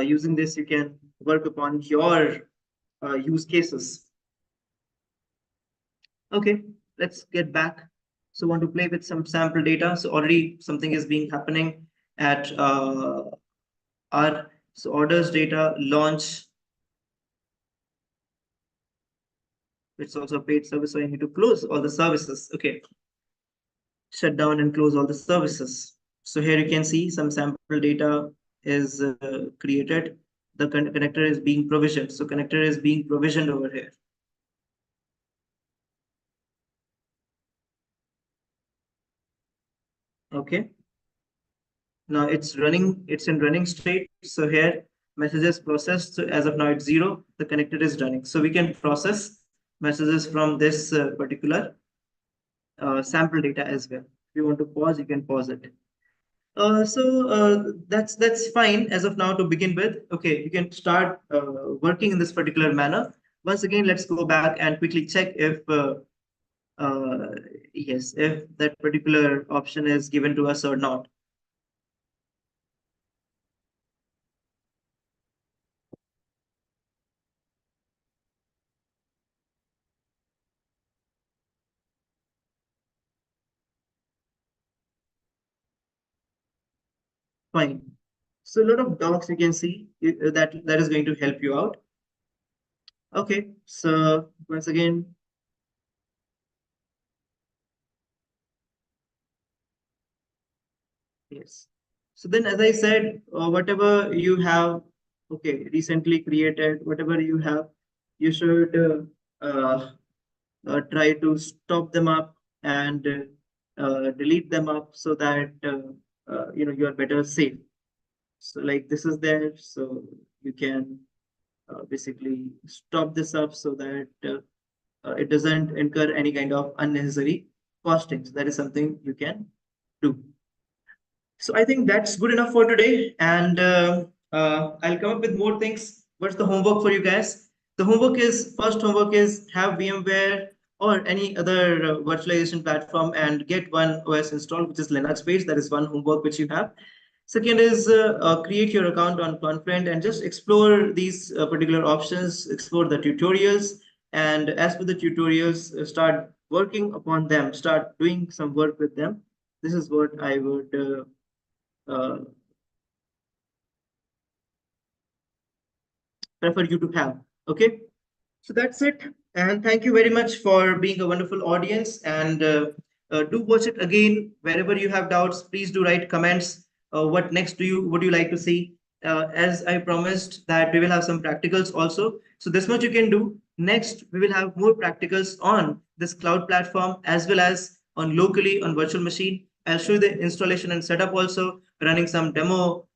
using this you can work upon your use cases. Okay, let's get back. So want to play with some sample data. So already something is being happening at our so orders data launch. It's also a paid service, so I need to close all the services. Okay, shut down and close all the services. So here you can see some sample data is created. The connector is being provisioned. So connector is being provisioned over here. Okay. Now it's in running state. So here messages processed. So as of now it's 0. The connector is running. So we can process messages from this particular sample data as well. If you want to pause, you can pause it. That's fine as of now to begin with. Okay, you can start working in this particular manner. Once again, let's go back and quickly check if uh, yes, if that particular option is given to us or not. Fine. So a lot of docs you can see that is going to help you out. Okay, so once again, yes. So then, as I said, whatever you have, okay, recently created, whatever you have, you should try to stop them up and delete them up so that you are better safe. So like this is there, so you can basically stop this up so that it doesn't incur any kind of unnecessary costings. That is something you can do. So I think that's good enough for today, and I'll come up with more things. What's the homework for you guys? The homework is first homework is have VMware or any other virtualization platform and get one OS installed, which is Linux based. That is one homework which you have. Second is create your account on Confluent and just explore these particular options, explore the tutorials, and as per the tutorials, start working upon them, start doing some work with them. This is what I would uh, prefer you to have. Okay, so that's it. And thank you very much for being a wonderful audience. And do watch it again. Wherever you have doubts, please do write comments. What next do you would you like to see? As I promised that we will have some practicals also. So this much you can do. Next, we will have more practicals on this cloud platform as well as on locally on virtual machine. I'll show you the installation and setup also, running some demo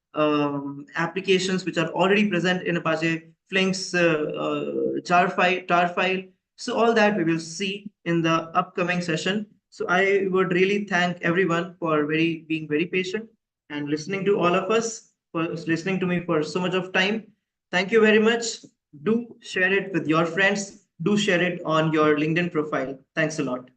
applications which are already present in Apache Flink's tar file. So all that we will see in the upcoming session. So I would really thank everyone for being very patient and listening to all of us, for listening to me for so much of time. Thank you very much. Do share it with your friends. Do share it on your LinkedIn profile. Thanks a lot.